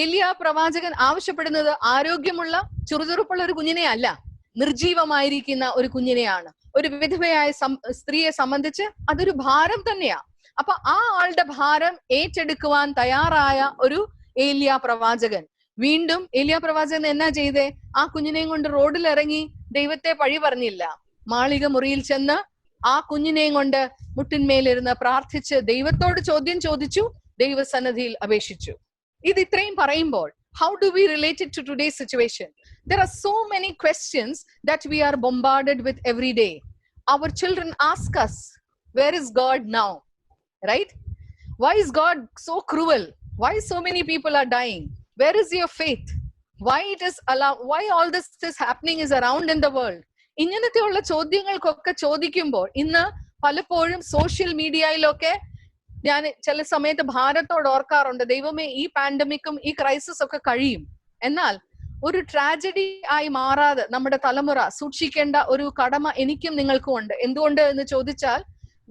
ഏലിയ പ്രവാചകൻ ആവശ്യപ്പെടുന്നത് ആരോഗ്യമുള്ള ചുറുചുറുപ്പുള്ള ഒരു കുഞ്ഞിനെ അല്ല, നിർജീവമായിരിക്കുന്ന ഒരു കുഞ്ഞിനെയാണ്. ഒരു വിധവയായ സ്ത്രീയെ സംബന്ധിച്ച് അതൊരു ഭാരം തന്നെയാ. അപ്പൊ ആ ആളുടെ ഭാരം ഏറ്റെടുക്കുവാൻ തയ്യാറായ ഒരു ഏലിയ പ്രവാചകൻ. വീണ്ടും ഏലിയ പ്രവാചകൻ എന്നാ ചെയ്തേ? ആ കുഞ്ഞിനെയും കൊണ്ട് റോഡിൽ ഇറങ്ങി ദൈവത്തെ പഴി പറഞ്ഞില്ല. മാളിക മുറിയിൽ ചെന്ന് ആ കുഞ്ഞിനെയും കൊണ്ട് മുട്ടിന്മേലിരുന്ന് പ്രാർത്ഥിച്ച് ദൈവത്തോട് ചോദ്യം ചോദിച്ചു, ദൈവസന്നിധിയിൽ അപേക്ഷിച്ചു. ഇത് ഇത്രയും പറയുമ്പോൾ how do we relate it to today's situation? There are so many questions that we are bombarded with every day. Our children ask us, where is God now? Right? Why is God so cruel? Why so many people are dying? Where is your faith? Why all this is happening is around in the world? ഇങ്ങനത്തെയുള്ള ചോദ്യങ്ങൾക്കൊക്കെ ചോദിക്കുമ്പോൾ ഇന്ന് പലപ്പോഴും social മീഡിയയിലൊക്കെ ഞാൻ ചില സമയത്ത് ഭാരത്തോട് ഓർക്കാറുണ്ട്, ദൈവമേ ഈ പാൻഡമിക്കും ഈ ക്രൈസിസ് ഒക്കെ കഴിയും, എന്നാൽ ഒരു ട്രാജഡി ആയി മാറാതെ നമ്മുടെ തലമുറ സൂക്ഷിക്കേണ്ട ഒരു കടമ എനിക്കും നിങ്ങൾക്കും ഉണ്ട്. എന്തുകൊണ്ട് എന്ന് ചോദിച്ചാൽ,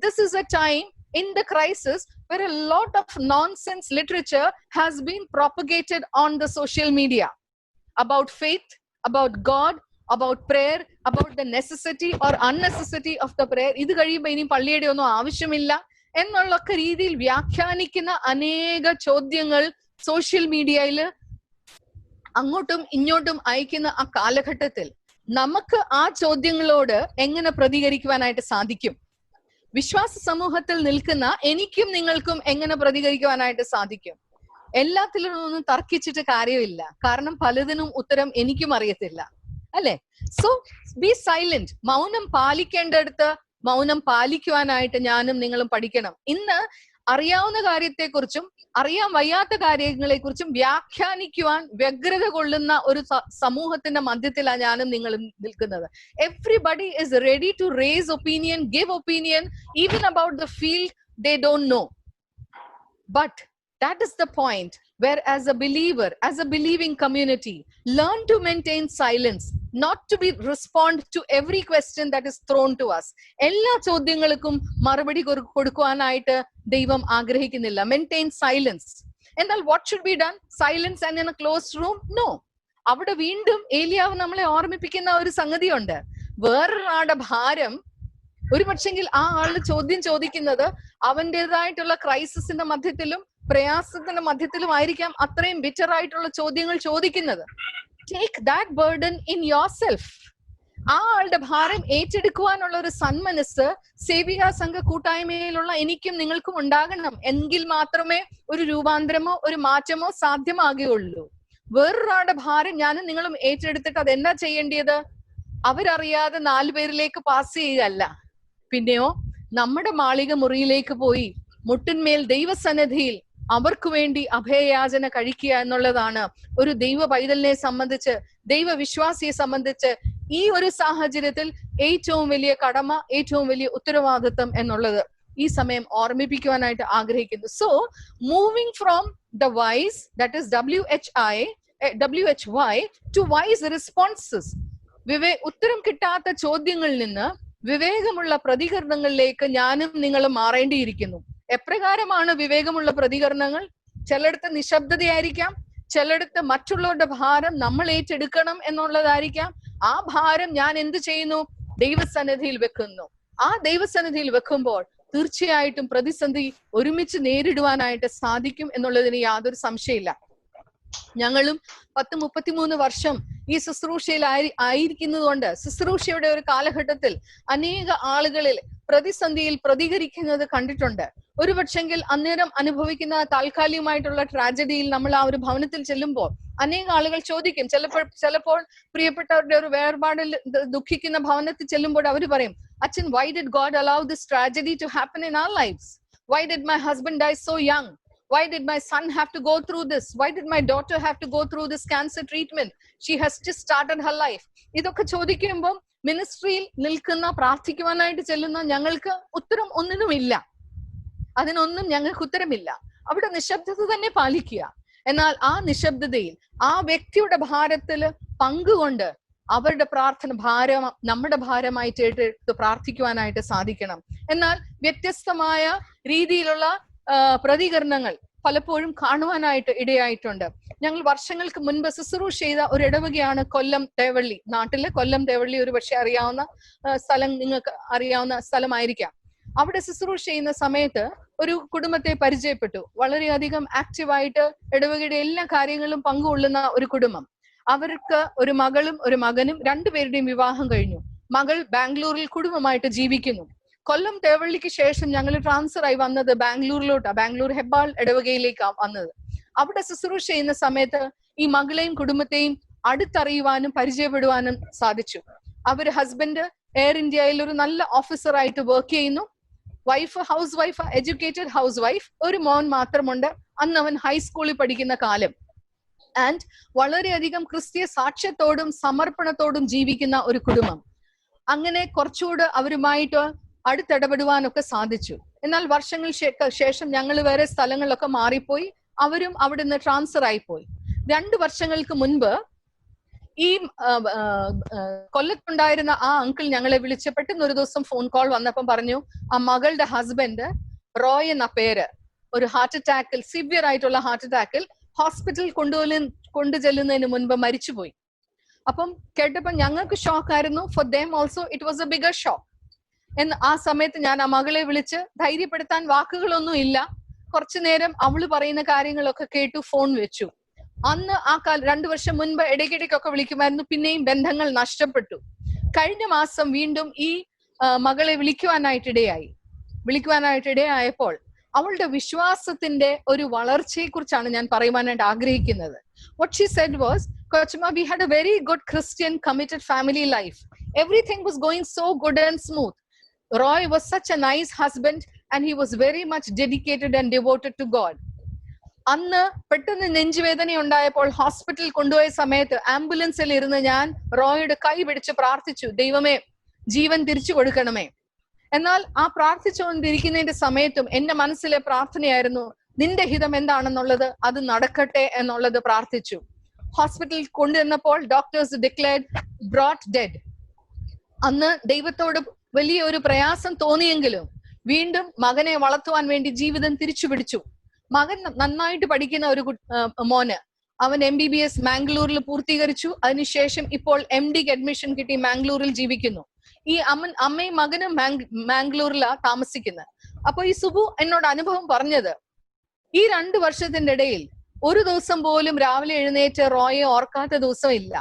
this is A time in the crisis where a lot of nonsense literature has been propagated on the social media about faith, about God, about prayer, about the necessity or unnecessity of the prayer. ഇത് കഴിയുമ്പോൾ ഇനി പള്ളിയുടെ ഒന്നും ആവശ്യമില്ല എന്നുള്ളൊക്കെ രീതിയിൽ വ്യാഖ്യാനിക്കുന്ന അനേക ചോദ്യങ്ങൾ social മീഡിയയിൽ അങ്ങോട്ടും ഇങ്ങോട്ടും അയക്കുന്ന ആ കാലഘട്ടത്തിൽ നമുക്ക് ആ ചോദ്യങ്ങളോട് എങ്ങനെ പ്രതികരിക്കുവാനായിട്ട് സാധിക്കും? വിശ്വാസ സമൂഹത്തിൽ നിൽക്കുന്ന എനിക്കും നിങ്ങൾക്കും എങ്ങനെ പ്രതികരിക്കുവാനായിട്ട് സാധിക്കും? എല്ലാത്തിലും ഒന്നും തർക്കിച്ചിട്ട് കാര്യമില്ല, കാരണം പലതിനും ഉത്തരം എനിക്കും അറിയത്തില്ല, അല്ലെ? So B silent. മൗനം പാലിക്കേണ്ടടുത്ത് മൗനം പാലിക്കുവാനായിട്ട് ഞാനും നിങ്ങളും പഠിക്കണം. ഇന്ന് അറിയാവുന്ന കാര്യത്തെക്കുറിച്ചും അറിയാൻ വയ്യാത്ത കാര്യങ്ങളെ കുറിച്ചും വ്യാഖ്യാനിക്കുവാൻ വ്യഗ്രത കൊള്ളുന്ന ഒരു സമൂഹത്തിന്റെ മധ്യത്തിലാണ് ഞാനും നിങ്ങളും നിൽക്കുന്നത്. Everybody is ready to raise opinion, give opinion, even about the field they don't know. But that is the point where, as a believer, as a believing community, learn to maintain silence, not to be respond to every question that is thrown to us. എല്ലാ ചോദ്യങ്ങൾക്കും മറുപടി കൊടുക്കുവാനായിട്ട് ദൈവം ആഗ്രഹിക്കുന്നില്ല. Maintain silence. എന്നാൽ what should be done? Silence and in a closed room? No. അവിടെ വീണ്ടും ഏലിയാവ് നമ്മളെ ഓർമ്മിപ്പിക്കുന്ന ഒരു സംഗതിയുണ്ട്. വേറൊരാളുടെ ഭാരം ഒരു പക്ഷെങ്കിൽ ആ ആള് ചോദ്യം ചോദിക്കുന്നത് അവൻ്റെതായിട്ടുള്ള ക്രൈസിസിന്റെ മധ്യത്തിലും പ്രയാസത്തിന്റെ മധ്യത്തിലും ആയിരിക്കാം അത്രയും ബിറ്റർ ആയിട്ടുള്ള ചോദ്യങ്ങൾ ചോദിക്കുന്നത്. Take that burden in yourself. ആ ആളുടെ ഭാരം ഏറ്റെടുക്കുവാനുള്ള ഒരു സന്മനസ് സേവിക സംഘ കൂട്ടായ്മയിലുള്ള എനിക്കും നിങ്ങൾക്കും ഉണ്ടാകണം. എങ്കിൽ മാത്രമേ ഒരു രൂപാന്തരമോ ഒരു മാറ്റമോ സാധ്യമാകുകയുള്ളൂ. വേറൊരാളുടെ ഭാരം ഞാനും നിങ്ങളും ഏറ്റെടുത്തിട്ട് അതെന്താ ചെയ്യേണ്ടത്? അവരറിയാതെ 4 പേരിലേക്ക് പാസ് ചെയ്യുകയല്ല, പിന്നെയോ നമ്മുടെ മാളിക മുറിയിലേക്ക് പോയി മുട്ടിന്മേൽ ദൈവസന്നിധിയിൽ അവർക്ക് വേണ്ടി അഭയയാചന കഴിക്കുക എന്നുള്ളതാണ് ഒരു ദൈവ പൈതലിനെ സംബന്ധിച്ച്, ദൈവവിശ്വാസിയെ സംബന്ധിച്ച് ഈ ഒരു സാഹചര്യത്തിൽ ഏറ്റവും വലിയ കടമ, ഏറ്റവും വലിയ ഉത്തരവാദിത്വം എന്നുള്ളത് ഈ സമയം ഓർമ്മിപ്പിക്കുവാനായിട്ട് ആഗ്രഹിക്കുന്നു. So moving from the whys, that is WHY to wise responses. ഉത്തരം കിട്ടാത്ത ചോദ്യങ്ങളിൽ നിന്ന് വിവേകമുള്ള പ്രതികരണങ്ങളിലേക്ക് ഞാനും നിങ്ങളും മാറേണ്ടിയിരിക്കുന്നു. എപ്രകാരമാണ് വിവേകമുള്ള പ്രതികരണങ്ങൾ? ചിലയിടത്ത് നിശബ്ദതയായിരിക്കാം, ചിലയിടത്ത് മറ്റുള്ളവരുടെ ഭാരം നമ്മൾ ഏറ്റെടുക്കണം എന്നുള്ളതായിരിക്കാം. ആ ഭാരം ഞാൻ എന്ത് ചെയ്യുന്നു? ദൈവസന്നിധിയിൽ വെക്കുന്നു. ആ ദൈവസന്നിധിയിൽ വെക്കുമ്പോൾ തീർച്ചയായിട്ടും പ്രതിസന്ധി ഒരുമിച്ച് നേരിടുവാനായിട്ട് സാധിക്കും എന്നുള്ളതിന് യാതൊരു സംശയമില്ല. ഞങ്ങളും 10-33 വർഷം ഈ ശുശ്രൂഷയിൽ ആയിരിക്കുന്നത് കൊണ്ട് ശുശ്രൂഷയുടെ ഒരു കാലഘട്ടത്തിൽ അനേക ആളുകളിൽ പ്രതിസന്ധിയിൽ പ്രതികരിക്കുന്നത് കണ്ടിട്ടുണ്ട്. ഒരു പക്ഷെങ്കിൽ അന്നേരം അനുഭവിക്കുന്ന താൽക്കാലികമായിട്ടുള്ള ട്രാജഡിയിൽ നമ്മൾ ആ ഒരു ഭവനത്തിൽ ചെല്ലുമ്പോൾ അനേക ആളുകൾ ചോദിക്കും, ചിലപ്പോൾ പ്രിയപ്പെട്ടവരുടെ ഒരു വേർപാടിൽ ദുഃഖിക്കുന്ന ഭവനത്തിൽ ചെല്ലുമ്പോൾ അവർ പറയും, അച്ഛൻ, why did God allow this tragedy to happen in our lives? Why did my husband die so young? Why did my son have to go through this? Why did my daughter have to go through this cancer treatment? She has just started her life. ഇതൊക്കെ ചോദിക്കുമ്പോൾ മിനിസ്ട്രിയിൽ നിൽക്കുന്ന പ്രാർത്ഥിക്കുവാനായിട്ട് ചെല്ലുന്ന ഞങ്ങൾക്ക് ഉത്തരം ഒന്നിനുമില്ല. അതിനൊന്നും ഞങ്ങൾക്ക് ഉത്തരമില്ല. അവിടെ നിശബ്ദത തന്നെ പാലിക്കുക. എന്നാൽ ആ നിശബ്ദതയിൽ ആ വ്യക്തിയുടെ ഭാരത്തിൽ പങ്കുകൊണ്ട് അവരുടെ പ്രാർത്ഥന ഭാരം നമ്മുടെ ഭാരമായിട്ട് ഏറ്റെടുത്ത് പ്രാർത്ഥിക്കുവാനായിട്ട് സാധിക്കണം. എന്നാൽ വ്യത്യസ്തമായ രീതിയിലുള്ള പ്രതികരണങ്ങൾ പലപ്പോഴും കാണുവാനായിട്ട് ഇടയായിട്ടുണ്ട്. ഞങ്ങൾ വർഷങ്ങൾക്ക് മുൻപ് ശുശ്രൂഷ ചെയ്ത ഒരു ഇടവകയാണ് കൊല്ലം തേവള്ളി. നാട്ടിലെ കൊല്ലം തേവള്ളി ഒരു പക്ഷെ അറിയാവുന്ന സ്ഥലം, നിങ്ങൾക്ക് അറിയാവുന്ന സ്ഥലമായിരിക്കാം. അവിടെ ശുശ്രൂഷ ചെയ്യുന്ന സമയത്ത് ഒരു കുടുംബത്തെ പരിചയപ്പെട്ടു. വളരെയധികം ആക്റ്റീവായിട്ട് ഇടവകയുടെ എല്ലാ കാര്യങ്ങളും പങ്കുകൊള്ളുന്ന ഒരു കുടുംബം. അവർക്ക് ഒരു മകളും ഒരു മകനും, രണ്ടുപേരുടെയും വിവാഹം കഴിഞ്ഞു. മകൾ ബാംഗ്ലൂരിൽ കുടുംബമായിട്ട് ജീവിക്കുന്നു. കൊല്ലം തേവള്ളിക്ക് ശേഷം ഞങ്ങൾ ട്രാൻസ്ഫർ ആയി വന്നത് ബാംഗ്ലൂരിലോട്ടാണ്. ബാംഗ്ലൂർ ഹെബ്ബാൾ ഇടവകയിലേക്കാണ് വന്നത്. അവിടെ ശുശ്രൂഷ ചെയ്യുന്ന സമയത്ത് ഈ മകളെയും കുടുംബത്തെയും അടുത്തറിയുവാനും പരിചയപ്പെടുവാനും സാധിച്ചു. അവര് ഹസ്ബൻഡ് എയർ ഇന്ത്യയിൽ ഒരു നല്ല ഓഫീസറായിട്ട് വർക്ക് ചെയ്യുന്നു. Wife house wife, educated house wife. ഒരു മോൻ മാത്രമുണ്ട്. അന്ന് അവൻ ഹൈസ്കൂളിൽ പഠിക്കുന്ന കാലം. ആൻഡ് വളരെയധികം ക്രിസ്തീയ സാക്ഷ്യത്തോടും സമർപ്പണത്തോടും ജീവിക്കുന്ന ഒരു കുടുംബം. അങ്ങനെ കുറച്ചുകൂടെ അവരുമായിട്ട് അടുത്തിടപെടുവാനൊക്കെ സാധിച്ചു. എന്നാൽ വർഷങ്ങൾക്ക് ശേഷം ഞങ്ങൾ വേറെ സ്ഥലങ്ങളിലൊക്കെ മാറിപ്പോയി. അവരും അവിടെ നിന്ന് ട്രാൻസ്ഫർ ആയിപ്പോയി. 2 വർഷങ്ങൾക്ക് മുൻപ് ഈ കൊല്ലത്തുണ്ടായിരുന്ന ആ അങ്കിൾ ഞങ്ങളെ വിളിച്ച് പെട്ടെന്ന് ഒരു ദിവസം ഫോൺ കോൾ വന്നപ്പം പറഞ്ഞു, ആ മകളുടെ ഹസ്ബൻഡ് റോയ് എന്ന പേര് ഒരു ഹാർട്ട് അറ്റാക്കിൽ, സിവിയർ ആയിട്ടുള്ള ഹാർട്ട് അറ്റാക്കിൽ ഹോസ്പിറ്റലിൽ കൊണ്ടുചെല്ലുന്നതിന് മുൻപ് മരിച്ചുപോയി. അപ്പം കേട്ടപ്പോൾ ഞങ്ങൾക്ക് ഷോക്കായിരുന്നു. For them also it was a bigger shock. എന്ന് ആ സമയത്ത് ഞാൻ ആ മകളെ വിളിച്ച് ധൈര്യപ്പെടുത്താൻ വാക്കുകളൊന്നും ഇല്ല. കുറച്ചു നേരം അവള് പറയുന്ന കാര്യങ്ങളൊക്കെ കേട്ടു ഫോൺ വെച്ചു. അന്ന് ആ 2 വർഷം മുൻപ് ഇടയ്ക്കിടയ്ക്കൊക്കെ വിളിക്കുമായിരുന്നു. പിന്നെയും ബന്ധങ്ങൾ നഷ്ടപ്പെട്ടു. കഴിഞ്ഞ മാസം വീണ്ടും ഈ മകളെ വിളിക്കുവാനായിട്ടിടയായപ്പോൾ അവളുടെ വിശ്വാസത്തിന്റെ ഒരു വളർച്ചയെ കുറിച്ചാണ് ഞാൻ പറയുവാനായിട്ട് ആഗ്രഹിക്കുന്നത്. What she said was, Kochima, we had a very good Christian committed family life. Everything was going so good and smooth. Roy was such a nice husband and he was very much dedicated and devoted to God. അന്ന് പെട്ടെന്ന് നെഞ്ചുവേദന ഉണ്ടായപ്പോൾ ഹോസ്പിറ്റലിൽ കൊണ്ടുപോയ സമയത്ത് ആംബുലൻസിൽ ഇരുന്ന് ഞാൻ റോയുടെ കൈ പിടിച്ച് പ്രാർത്ഥിച്ചു, ദൈവമേ ജീവൻ തിരിച്ചു കൊടുക്കണമേ. എന്നാൽ ആ പ്രാർത്ഥിച്ചുകൊണ്ടിരിക്കുന്നതിന്റെ സമയത്തും എന്റെ മനസ്സിലെ പ്രാർത്ഥനയായിരുന്നു, നിന്റെ ഹിതം എന്താണെന്നുള്ളത് അത് നടക്കട്ടെ എന്നുള്ളത് പ്രാർത്ഥിച്ചു. ഹോസ്പിറ്റലിൽ കൊണ്ടുവന്നപ്പോൾ ഡോക്ടേഴ്സ് ഡിക്ലെയർഡ് ബ്രോട്ട് ഡെഡ്. അന്ന് ദൈവത്തോട് വലിയ ഒരു പ്രയാസം തോന്നിയെങ്കിലും വീണ്ടും മകനെ വളർത്തുവാൻ വേണ്ടി ജീവിതം തിരിച്ചു പിടിച്ചു. മകൻ നന്നായിട്ട് പഠിക്കുന്ന ഒരു മോന്, അവൻ MBBS മാംഗ്ലൂരിൽ പൂർത്തീകരിച്ചു. അതിനുശേഷം ഇപ്പോൾ MDക്ക് അഡ്മിഷൻ കിട്ടി മാംഗ്ലൂരിൽ ജീവിക്കുന്നു. ഈ അമ്മയും മകനും മാംഗ്ലൂരിലാണ് താമസിക്കുന്നത്. അപ്പൊ ഈ സുബു എന്നോട് അനുഭവം പറഞ്ഞത്, ഈ 2 വർഷത്തിന്റെ ഇടയിൽ ഒരു ദിവസം പോലും രാവിലെ എഴുന്നേറ്റ് റോയെ ഓർക്കാത്ത ദിവസം ഇല്ല.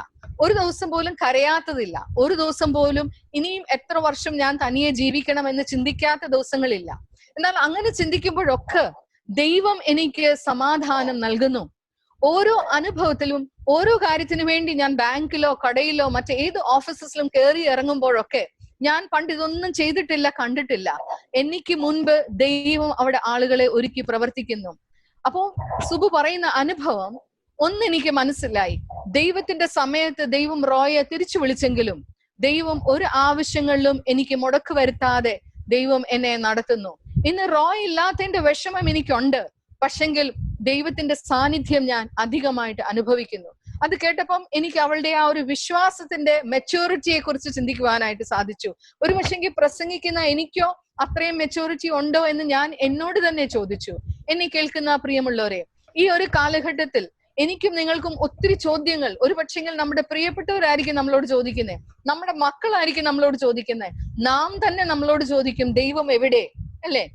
ഒരു ദിവസം പോലും കരയാത്തതില്ല. ഒരു ദിവസം പോലും ഇനിയും എത്ര വർഷം ഞാൻ തനിയെ ജീവിക്കണം എന്ന് ചിന്തിക്കാത്ത ദിവസങ്ങളില്ല. എന്നാൽ അങ്ങനെ ചിന്തിക്കുമ്പോഴൊക്കെ ദൈവം എനിക്ക് സമാധാനം നൽകുന്നു. ഓരോ അനുഭവത്തിലും ഓരോ കാര്യത്തിനു വേണ്ടി ഞാൻ ബാങ്കിലോ കടയിലോ മറ്റേത് ഓഫീസസിലും കയറി ഇറങ്ങുമ്പോഴൊക്കെ ഞാൻ പണ്ട് ഇതൊന്നും ചെയ്തിട്ടില്ല, കണ്ടിട്ടില്ല. എനിക്ക് മുൻപ് ദൈവം അവിടെ ആളുകളെ ഒരുക്കി പ്രവർത്തിക്കുന്നു. അപ്പോ സുബു പറയുന്ന അനുഭവം ഒന്നെനിക്ക് മനസ്സിലായി. ദൈവത്തിന്റെ സമയത്ത് ദൈവം റോയെ തിരിച്ചു വിളിച്ചെങ്കിലും ദൈവം ഒരു ആവശ്യങ്ങളിലും എനിക്ക് മുടക്ക് വരുത്താതെ ദൈവം എന്നെ നടത്തുന്നു. ഇന്ന് റോയ് ഇല്ലാത്തതിന്റെ വിഷമം എനിക്കുണ്ട്. പക്ഷെങ്കിൽ ദൈവത്തിന്റെ സാന്നിധ്യം ഞാൻ അധികമായിട്ട് അനുഭവിക്കുന്നു. അത് കേട്ടപ്പം എനിക്ക് അവളുടെ ആ ഒരു വിശ്വാസത്തിന്റെ മെച്യൂരിറ്റിയെ കുറിച്ച് ചിന്തിക്കുവാനായിട്ട് സാധിച്ചു. ഒരു പക്ഷെങ്കിൽ പ്രസംഗിക്കുന്ന എനിക്കോ അത്രയും മെച്യൂരിറ്റി ഉണ്ടോ എന്ന് ഞാൻ എന്നോട് തന്നെ ചോദിച്ചു. എന്നെ കേൾക്കുന്ന പ്രിയമുള്ളവരെ, ഈ ഒരു കാലഘട്ടത്തിൽ എനിക്കും നിങ്ങൾക്കും ഒത്തിരി ചോദ്യങ്ങൾ ഒരു പക്ഷെങ്കിൽ നമ്മുടെ പ്രിയപ്പെട്ടവരായിരിക്കും നമ്മളോട് ചോദിക്കുന്നത്, നമ്മുടെ മക്കളായിരിക്കും നമ്മളോട് ചോദിക്കുന്നത്, നാം തന്നെ നമ്മളോട് ചോദിക്കും, ദൈവം എവിടെ, അല്ലെ?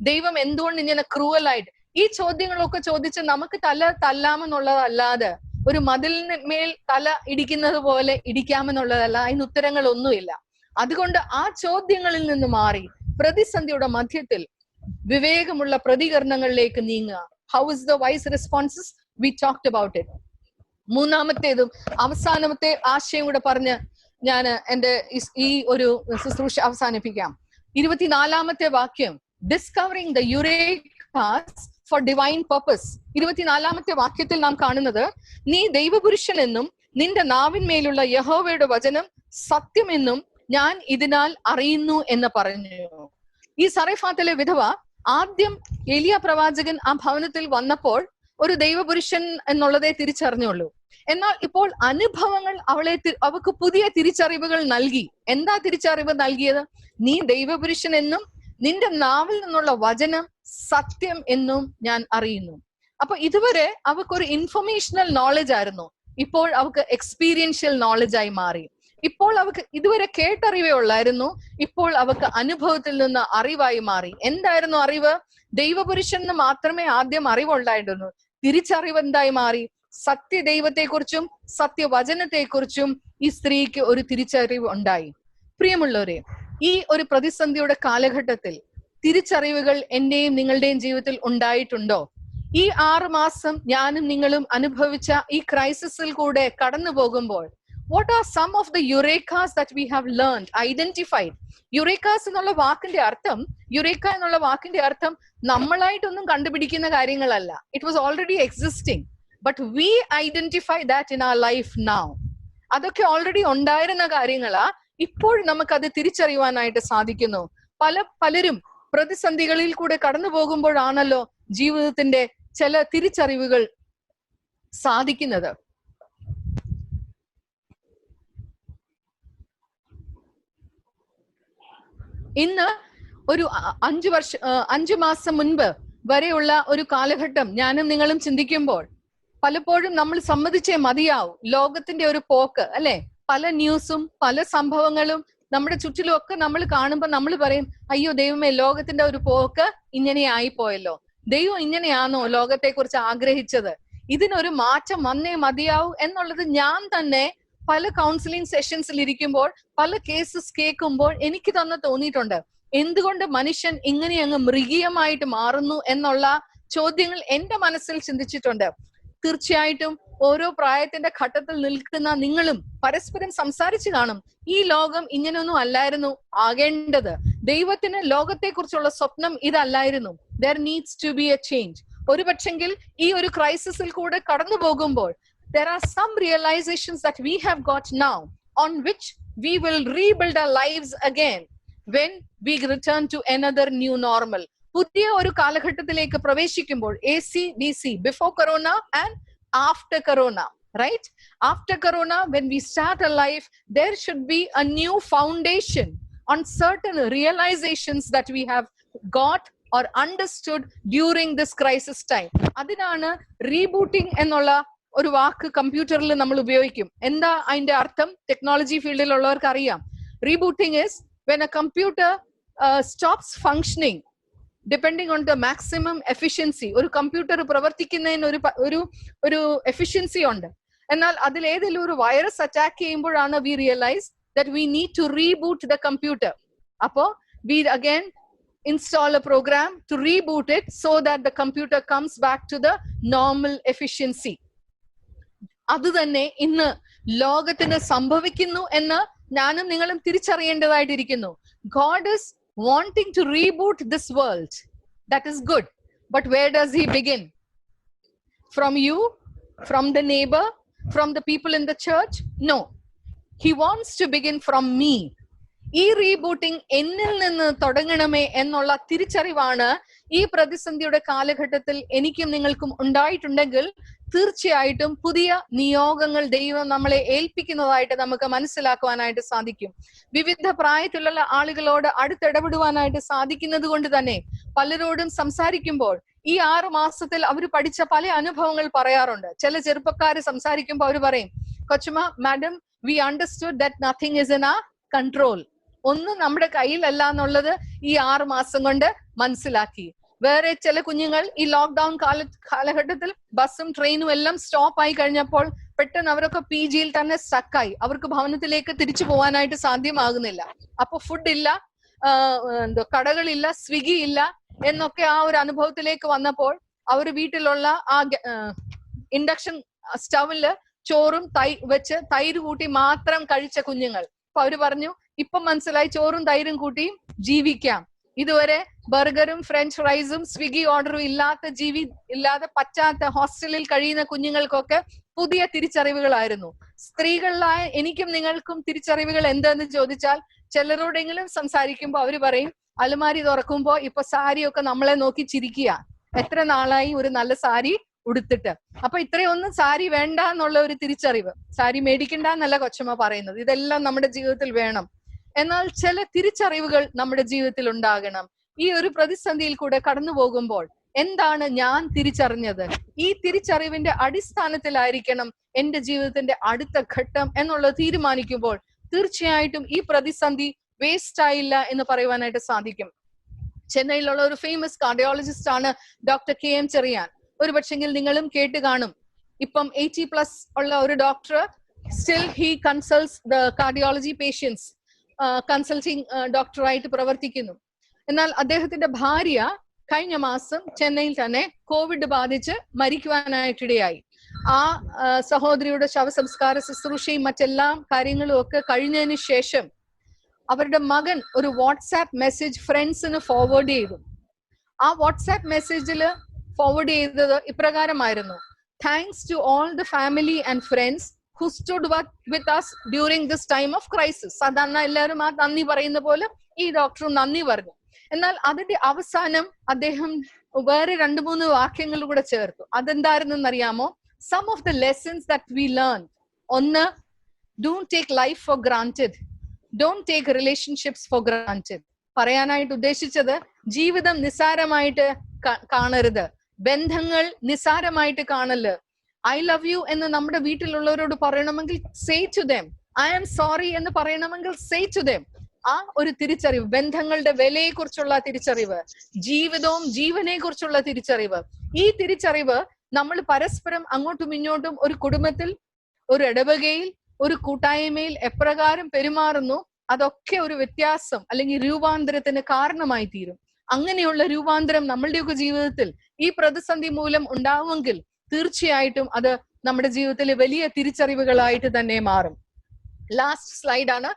ദൈവം എന്തുകൊണ്ട് ഇങ്ങനെ ക്രൂവലായിട്ട്? ഈ ചോദ്യങ്ങളൊക്കെ ചോദിച്ച് നമുക്ക് തല തല്ലാമെന്നുള്ളതല്ലാതെ ഒരു മതിലിന് മേൽ തല ഇടിക്കുന്നത് പോലെ ഇടിക്കാമെന്നുള്ളതല്ല. അതിന് ഉത്തരങ്ങളൊന്നുമില്ല. അതുകൊണ്ട് ആ ചോദ്യങ്ങളിൽ നിന്ന് മാറി പ്രതിസന്ധിയുടെ മധ്യത്തിൽ വിവേകമുള്ള പ്രതികരണങ്ങളിലേക്ക് നീങ്ങുക. How is the wise responses? We talked about it. മൂന്നാമത്തേതും അവസാനത്തെ ആശയം കൂടെ പറഞ്ഞ് ഞാൻ എന്റെ ഈ ഒരു ശുശ്രൂഷ അവസാനിപ്പിക്കാം. 24-ാമത്തെ വാക്യം, discovering the eurekas for divine purpose. 24-ാമത്തെ വാക്യത്തിൽ നാം കാണുന്നത്, നീ ദൈവപുരുഷൻ എന്നും നിന്റെ നാവിന്മേലുള്ള യഹോവയുടെ വചനം സത്യമെന്നും ഞാൻ ഇതിനാൽ അറിയുന്നു എന്ന് പറഞ്ഞു. ഈ സറഫാത്തിലെ വിധവ ആദ്യം എലിയ പ്രവാചകൻ ആ ഭവനത്തിൽ വന്നപ്പോൾ ഒരു ദൈവപുരുഷൻ എന്നുള്ളതേ തിരിച്ചറിഞ്ഞുള്ളൂ. എന്നാൽ ഇപ്പോൾ അനുഭവങ്ങൾ അവൾക്ക് പുതിയ തിരിച്ചറിവുകൾ നൽകി. എന്താ തിരിച്ചറിവ് നൽകിയത്? നീ ദൈവപുരുഷൻ എന്നും നിന്റെ നാവിൽ നിന്നുള്ള വചനം സത്യം എന്നും ഞാൻ അറിയുന്നു. അപ്പൊ ഇതുവരെ അവൾക്കൊരു ഇൻഫർമേഷണൽ നോളജ് ആയിരുന്നു, ഇപ്പോൾ അവൾക്ക് എക്സ്പീരിയൻഷ്യൽ നോളജ് ആയി മാറി. ഇപ്പോൾ അവൾക്ക് ഇതുവരെ കേട്ടറിവേ ഉള്ളായിരുന്നു, ഇപ്പോൾ അവൾക്ക് അനുഭവത്തിൽ നിന്ന് അറിവായി മാറി. എന്തായിരുന്നു അറിവ്? ദൈവപുരുഷന് മാത്രമേ ആദ്യം അറിവുണ്ടായിരുന്നു. തിരിച്ചറിവ് എന്തായി മാറി? സത്യദൈവത്തെക്കുറിച്ചും സത്യവചനത്തെക്കുറിച്ചും ഈ സ്ത്രീക്ക് ഒരു തിരിച്ചറിവ് ഉണ്ടായി. പ്രിയമുള്ളവരെ, ഈ ഒരു പ്രതിസന്ധിയുടെ കാലഘട്ടത്തിൽ തിരിച്ചറിവുകൾ എന്റെയും നിങ്ങളുടെയും ജീവിതത്തിൽ ഉണ്ടായിട്ടുണ്ടോ? ഈ 6 മാസം ഞാനും നിങ്ങളും അനുഭവിച്ച ഈ ക്രൈസിസിൽ കൂടെ കടന്നു പോകുമ്പോൾ what are some of the eurekas that we have learned, identified? യുറേക്കാസ് എന്നുള്ള വാക്കിന്റെ അർത്ഥം, യുറേക്ക എന്നുള്ള വാക്കിന്റെ അർത്ഥം നമ്മളായിട്ടൊന്നും കണ്ടുപിടിക്കുന്ന കാര്യങ്ങളല്ല. It was already existing, but we identify that in our life now. അതൊക്കെ ഓൾറെഡി ഉണ്ടായിരുന്ന കാര്യങ്ങളാ, ഇപ്പോൾ നമുക്കത് തിരിച്ചറിയുവാനായിട്ട് സാധിക്കുന്നു. പലരും പ്രതിസന്ധികളിൽ കൂടെ കടന്നു പോകുമ്പോഴാണല്ലോ ജീവിതത്തിന്റെ ചില തിരിച്ചറിവുകൾ സാധിക്കുന്നത്. ഇന്ന് ഒരു 5 മാസം മുൻപ് വരെയുള്ള ഒരു കാലഘട്ടം ഞാനും നിങ്ങളും ചിന്തിക്കുമ്പോൾ പലപ്പോഴും നമ്മൾ സമ്മതിച്ചേ മതിയാവും. ലോകത്തിന്റെ ഒരു പോക്ക് അല്ലെ, പല ന്യൂസും പല സംഭവങ്ങളും നമ്മുടെ ചുറ്റിലും ഒക്കെ നമ്മൾ കാണുമ്പോൾ നമ്മൾ പറയും, അയ്യോ ദൈവമേ, ലോകത്തിന്റെ ഒരു പോക്ക് ഇങ്ങനെ ആയിപ്പോയല്ലോ. ദൈവം ഇങ്ങനെയാണോ ലോകത്തെ കുറിച്ച് ആഗ്രഹിച്ചത്? ഇതിനൊരു മാറ്റം വന്നേ മതിയാവൂ എന്നുള്ളത് ഞാൻ തന്നെ പല കൗൺസിലിംഗ് സെഷൻസിൽ ഇരിക്കുമ്പോൾ, പല കേസസ് കേൾക്കുമ്പോൾ എനിക്ക് തന്നെ തോന്നിയിട്ടുണ്ട്. എന്തുകൊണ്ട് മനുഷ്യൻ ഇങ്ങനെ അങ്ങ് മൃഗീയമായിട്ട് മാറുന്നു എന്നുള്ള ചോദ്യങ്ങൾ എന്റെ മനസ്സിൽ ചിന്തിച്ചിട്ടുണ്ട്. തീർച്ചയായിട്ടും ഓരോ പ്രായത്തിന്റെ ഘട്ടത്തിൽ നിൽക്കുന്ന നിങ്ങളും പരസ്പരം സംസാരിച്ചു കാണും, ഈ ലോകം ഇങ്ങനെയൊന്നും അല്ലായിരുന്നു ആകേണ്ടത്. ദൈവത്തിന് ലോകത്തെ കുറിച്ചുള്ള സ്വപ്നം ഇതല്ലായിരുന്നു. there needs to be a change. ഒരു പക്ഷെങ്കിൽ ഈ ഒരു ക്രൈസിസിൽ കൂടെ കടന്നു പോകുമ്പോൾ there are some realizations that we have got now on which we will rebuild our lives again when we return to another new normal. പുതിയ ഒരു കാലഘട്ടത്തിലേക്ക് പ്രവേശിക്കുമ്പോൾ ACDC, before corona and after corona, right? After corona, when we start a life, there should be a new foundation on certain realizations that we have got or understood during this crisis time. അതിനാണ് rebooting എന്നുള്ള ഒരു വാക്ക് കമ്പ്യൂട്ടറിൽ നമ്മൾ ഉപയോഗിക്കും. എന്താ അതിന്റെ അർത്ഥം? Technology ഫീൽഡിലുള്ളവർക്ക് അറിയാം. Rebooting is when a computer stops functioning depending on the maximum efficiency. ഒരു കമ്പ്യൂട്ടർ പ്രവർത്തിക്കുന്നതിന് ഒരു എഫിഷ്യൻസി ഉണ്ട്. എന്നാൽ അതിൽ ഏതെങ്കിലും ഒരു വൈറസ് അറ്റാക്ക് ചെയ്യുമ്പോഴാണ് we realize that we need to reboot the computer. അപ്പോ we again install a program to reboot it so that the computer comes back to the normal efficiency. അത് തന്നെ ഇന്ന് ലോകത്തിന് സംഭവിക്കുന്നു എന്ന് ഞാനും നിങ്ങളും തിരിച്ചറിയേണ്ടതായിട്ടിരിക്കുന്നു. God is wanting to reboot this world. That is good. But where does he begin? From you? From the neighbor? From the people in the church? No. He wants to begin from me. ഈ rebooting എന്നിൽ നിന്ന് തുടങ്ങണമേ എന്നുള്ള തിരിച്ചറിവാണ് ഈ പ്രതിസന്ധിയുടെ കാലഘട്ടത്തിൽ എനിക്കും നിങ്ങൾക്കും ഉണ്ടായിട്ടുണ്ടെങ്കിൽ തീർച്ചയായിട്ടും പുതിയ നിയോഗങ്ങൾ ദൈവം നമ്മളെ ഏൽപ്പിക്കുന്നതായിട്ട് നമുക്ക് മനസ്സിലാക്കുവാനായിട്ട് സാധിക്കും. വിവിധ പ്രായത്തിലുള്ള ആളുകളോട് അടുത്തിടപെടുവാനായിട്ട് സാധിക്കുന്നത് കൊണ്ട് തന്നെ പലരോടും സംസാരിക്കുമ്പോൾ ഈ 6 മാസത്തിൽ അവർ പഠിച്ച പല അനുഭവങ്ങൾ പറയാറുണ്ട്. ചില ചെറുപ്പക്കാര് സംസാരിക്കുമ്പോൾ അവർ പറയും, കൊച്ചുമ madam, we understood that nothing is in our control. ഒന്നും നമ്മുടെ കയ്യിലല്ല എന്നുള്ളത് ഈ 6 മാസം കൊണ്ട് മനസ്സിലാക്കി. വേറെ ചില കുഞ്ഞുങ്ങൾ ഈ ലോക്ക്ഡൌൺ കാലഘട്ടത്തിൽ ബസ്സും ട്രെയിനും എല്ലാം സ്റ്റോപ്പ് ആയി കഴിഞ്ഞപ്പോൾ പെട്ടെന്ന് അവരൊക്കെ PGയിൽ തന്നെ സ്റ്റക്കായി. അവർക്ക് ഭവനത്തിലേക്ക് തിരിച്ചു പോകാനായിട്ട് സാധ്യമാകുന്നില്ല. അപ്പൊ ഫുഡ് ഇല്ല, കടകളില്ല, സ്വിഗ്ഗി ഇല്ല എന്നൊക്കെ ആ ഒരു അനുഭവത്തിലേക്ക് വന്നപ്പോൾ അവർ വീട്ടിലുള്ള ആ ഇൻഡക്ഷൻ സ്റ്റവില് ചോറും വെച്ച് തൈര് കൂട്ടി മാത്രം കഴിച്ച കുഞ്ഞുങ്ങൾ. അപ്പൊ അവര് പറഞ്ഞു, ഇപ്പൊ മനസ്സിലായി ചോറും തൈരും കൂട്ടിയും ജീവിക്കാം. ഇതുവരെ ബർഗറും ഫ്രഞ്ച് ഫ്രൈസും സ്വിഗ്ഗി ഓർഡറും ഇല്ലാതെ പറ്റാത്ത ഹോസ്റ്റലിൽ കഴിയുന്ന കുഞ്ഞുങ്ങൾക്കൊക്കെ പുതിയ തിരിച്ചറിവുകളായിരുന്നു. സ്ത്രീകളിലായ എനിക്കും നിങ്ങൾക്കും തിരിച്ചറിവുകൾ എന്തെന്ന് ചോദിച്ചാൽ ചിലരോടെങ്കിലും സംസാരിക്കുമ്പോൾ അവര് പറയും, അലമാരി തുറക്കുമ്പോ ഇപ്പൊ സാരിയൊക്കെ നമ്മളെ നോക്കി ചിരിക്കുക. എത്ര നാളായി ഒരു നല്ല സാരി ഉടുത്തിട്ട്. അപ്പൊ ഇത്രയൊന്നും സാരി വേണ്ട എന്നുള്ള ഒരു തിരിച്ചറിവ്, സാരി മേടിക്കണ്ട എന്നല്ല കൊച്ചമ്മ പറയുന്നത്, ഇതെല്ലാം നമ്മുടെ ജീവിതത്തിൽ വേണം. എന്നാൽ ചില തിരിച്ചറിവുകൾ നമ്മുടെ ജീവിതത്തിൽ ഉണ്ടാകണം. ഈ ഒരു പ്രതിസന്ധിയിൽ കൂടെ കടന്നു പോകുമ്പോൾ എന്താണ് ഞാൻ തിരിച്ചറിഞ്ഞത്? ഈ തിരിച്ചറിവിന്റെ അടിസ്ഥാനത്തിലായിരിക്കണം എന്റെ ജീവിതത്തിന്റെ അടുത്ത ഘട്ടം എന്നുള്ളത് തീരുമാനിക്കുമ്പോൾ തീർച്ചയായിട്ടും ഈ പ്രതിസന്ധി വേസ്റ്റ് ആയില്ല എന്ന് പറയുവാനായിട്ട് സാധിക്കും. ചെന്നൈയിലുള്ള ഒരു ഫേമസ് കാർഡിയോളജിസ്റ്റ് ആണ് ഡോക്ടർ KM ചെറിയാൻ. ഒരു പക്ഷെങ്കിൽ നിങ്ങളും കേട്ട് കാണും. ഇപ്പം 80+ ഉള്ള ഒരു doctor, still he consults the cardiology patients, consulting ഡോക്ടറായിട്ട് പ്രവർത്തിക്കുന്നു. എന്നാൽ അദ്ദേഹത്തിന്റെ ഭാര്യ കഴിഞ്ഞ മാസം ചെന്നൈയിൽ തന്നെ കോവിഡ് ബാധിച്ച് മരിക്കുവാനായിട്ടിടയായി. ആ സഹോദരിയുടെ ശവസംസ്കാര ശുശ്രൂഷയും മറ്റെല്ലാം കാര്യങ്ങളും ഒക്കെ കഴിഞ്ഞതിന് ശേഷം അവരുടെ മകൻ ഒരു വാട്സാപ്പ് മെസ്സേജ് ഫ്രണ്ട്സിന് ഫോർവേഡ് ചെയ്തു. ആ വാട്സാപ്പ് മെസ്സേജിൽ ഫോർവേഡ് ചെയ്തത് ഇപ്രകാരമായിരുന്നു: thanks to all the family and friends who stood with us during this time of crisis. സാധാരണ എല്ലാവരും ആ നന്ദി പറയുന്ന പോലെ ഈ ഡോക്ടറും നന്ദി പറഞ്ഞു. എന്നാൽ അതിന്റെ അവസാനം അദ്ദേഹം വേറെ 2-3 വാക്യങ്ങൾ കൂടെ ചേർത്തു. അതെന്തായിരുന്നു അറിയാമോ? Some of the lessons that we learned. ഒന്ന്, don't take life for granted. Don't take relationships for granted. പറയാനായിട്ട് ഉദ്ദേശിച്ചത് ജീവിതം നിസ്സാരമായിട്ട് കാണരുത്, ബന്ധങ്ങൾ നിസ്സാരമായിട്ട് കാണല്. ഐ ലവ് യു എന്ന് നമ്മുടെ വീട്ടിലുള്ളവരോട് പറയണമെങ്കിൽ say to them. I am sorry എന്ന് പറയണമെങ്കിൽ say to them. ആ ഒരു തിരിച്ചറിവ്, ബന്ധങ്ങളുടെ വിലയെ കുറിച്ചുള്ള തിരിച്ചറിവ്, ജീവിതവും ജീവനെ കുറിച്ചുള്ള തിരിച്ചറിവ്, ഈ തിരിച്ചറിവ് നമ്മൾ പരസ്പരം അങ്ങോട്ടും ഇങ്ങോട്ടും ഒരു കുടുംബത്തിൽ, ഒരു ഇടവകയിൽ, ഒരു കൂട്ടായ്മയിൽ എപ്രകാരം പെരുമാറുന്നു, അതൊക്കെ ഒരു വ്യത്യാസം അല്ലെങ്കിൽ രൂപാന്തരത്തിന് കാരണമായി തീരും. അങ്ങനെയുള്ള രൂപാന്തരം നമ്മളുടെയൊക്കെ ജീവിതത്തിൽ ഈ പ്രതിസന്ധി മൂലം ഉണ്ടാവുമെങ്കിൽ തീർച്ചയായിട്ടും അത് നമ്മുടെ ജീവിതത്തിലെ വലിയ തിരിച്ചറിവുകളായിട്ട് തന്നെ മാറും. ലാസ്റ്റ് സ്ലൈഡ് ആണ്.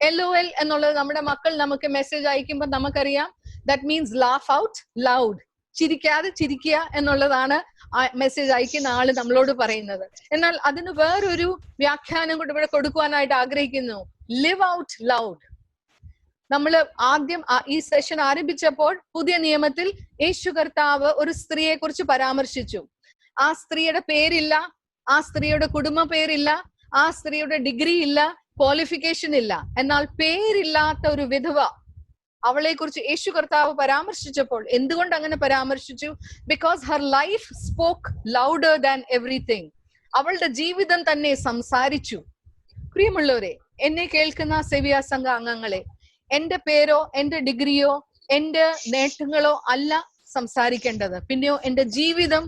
LOL എന്നുള്ളത് നമ്മുടെ മക്കൾ നമുക്ക് മെസ്സേജ് അയക്കുമ്പോൾ നമുക്കറിയാം, that means laugh out loud. ചിരിക്കാതെ ചിരിക്കുക എന്നുള്ളതാണ് ആ മെസ്സേജ് അയക്കുന്ന ആള് നമ്മളോട് പറയുന്നത്. എന്നാൽ അതിന് വേറൊരു വ്യാഖ്യാനം കൂടെ ഇവിടെ കൊടുക്കുവാനായിട്ട് ആഗ്രഹിക്കുന്നു. Live out loud. നമ്മൾ ആദ്യം ഈ സെഷൻ ആരംഭിച്ചപ്പോൾ പുതിയ നിയമത്തിൽ യേശു കർത്താവ് ഒരു സ്ത്രീയെ കുറിച്ച് പരാമർശിച്ചു. ആ സ്ത്രീയുടെ പേരില്ല, ആ സ്ത്രീയുടെ കുടുംബ പേരില്ല, ആ സ്ത്രീയുടെ ഡിഗ്രി ഇല്ല, ക്വാളിഫിക്കേഷൻ ഇല്ല. എന്നാൽ പേരില്ലാത്ത ഒരു വിധവ, അവളെ കുറിച്ച് യേശു കർത്താവ് പരാമർശിച്ചപ്പോൾ എന്തുകൊണ്ട് അങ്ങനെ പരാമർശിച്ചു? Because her life spoke louder than everything. അവളുടെ ജീവിതം തന്നെ സംസാരിച്ചു. പ്രിയമുള്ളവരെ, എന്നെ കേൾക്കുന്ന സെവിയ സംഘ അംഗങ്ങളെ, എന്റെ പേരോ എന്റെ ഡിഗ്രിയോ എന്റെ നേട്ടങ്ങളോ അല്ല സംസാരിക്കേണ്ടത്. പിന്നെയോ എന്റെ ജീവിതം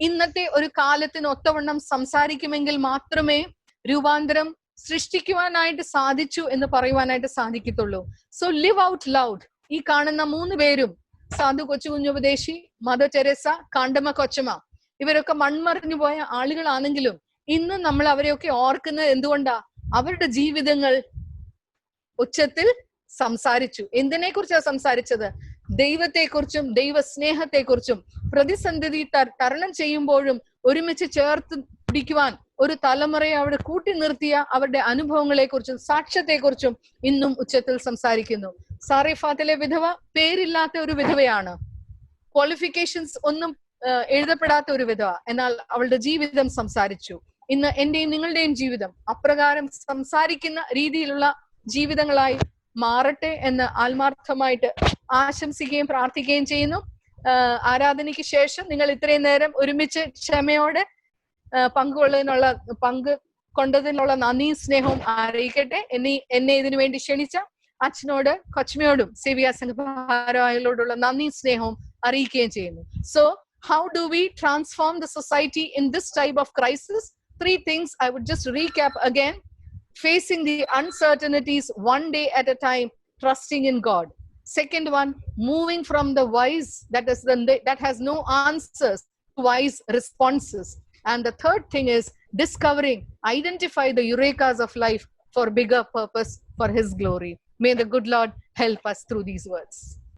ഇന്നത്തെ ഒരു കാലത്തിന് ഒത്തവണ്ണം സംസാരിക്കുമെങ്കിൽ മാത്രമേ രൂപാന്തരം സൃഷ്ടിക്കുവാനായിട്ട് സാധിച്ചു എന്ന് പറയുവാനായിട്ട് സാധിക്കത്തുള്ളൂ. So live out loud. ഈ കാണുന്ന 3 പേരും, സാധു കൊച്ചുകുഞ്ഞുപദേശി, മദർ തെരേസ, കാണ്ടമ്മ കൊച്ചമ്മ, ഇവരൊക്കെ മൺമറിഞ്ഞു പോയ ആളുകളാണെങ്കിലും ഇന്ന് നമ്മൾ അവരെയൊക്കെ ഓർക്കുന്നത് എന്തുകൊണ്ടാ? അവരുടെ ജീവിതങ്ങൾ ഉച്ചത്തിൽ സംസാരിച്ചു. എന്തിനെ കുറിച്ചാണ് സംസാരിച്ചത്? ദൈവത്തെക്കുറിച്ചും ദൈവ സ്നേഹത്തെക്കുറിച്ചും. പ്രതിസന്ധി തരണം ചെയ്യുമ്പോഴും ഒരുമിച്ച് ചേർത്ത് പിടിക്കുവാൻ ഒരു തലമുറയെ അവിടെ കൂട്ടി നിർത്തിയ അവരുടെ അനുഭവങ്ങളെ കുറിച്ചും സാക്ഷ്യത്തെക്കുറിച്ചും ഇന്നും ഉച്ചത്തിൽ സംസാരിക്കുന്നു. സാറിഫാത്തിലെ വിധവ പേരില്ലാത്ത ഒരു വിധവയാണ്, ക്വാളിഫിക്കേഷൻസ് ഒന്നും എഴുതപ്പെടാത്ത ഒരു വിധവ. എന്നാൽ അവളുടെ ജീവിതം സംസാരിച്ചു. ഇന്ന് എന്റെയും നിങ്ങളുടെയും ജീവിതം അപ്രകാരം സംസാരിക്കുന്ന രീതിയിലുള്ള ജീവിതങ്ങളായി മാറട്ടെ എന്ന് ആത്മാർത്ഥമായിട്ട് ആശംസിക്കുകയും പ്രാർത്ഥിക്കുകയും ചെയ്യുന്നു. ആരാധനയ്ക്ക് ശേഷം നിങ്ങൾ ഇത്രയും നേരം ഒരുമിച്ച് ക്ഷമയോടെ പങ്ക് കൊണ്ടതിനുള്ള നന്ദിയും സ്നേഹവും അറിയിക്കട്ടെ. എന്നെ ഇതിനു വേണ്ടി ക്ഷണിച്ച അച്ഛനോട്, കൊച്ചമ്മയോടും സേവിയ സംഘഭാരവാഹികളോടുള്ള നന്ദിയും സ്നേഹവും അറിയിക്കുകയും ചെയ്യുന്നു. So how do we transform the society in this type of crisis? 3 things I would just recap again. Facing the uncertainties one day at a time, trusting in God. Second one, moving from the wise that has no answers to wise responses. And the third thing is identify the eurekas of life for bigger purpose, for His glory. May the good Lord help us through these words.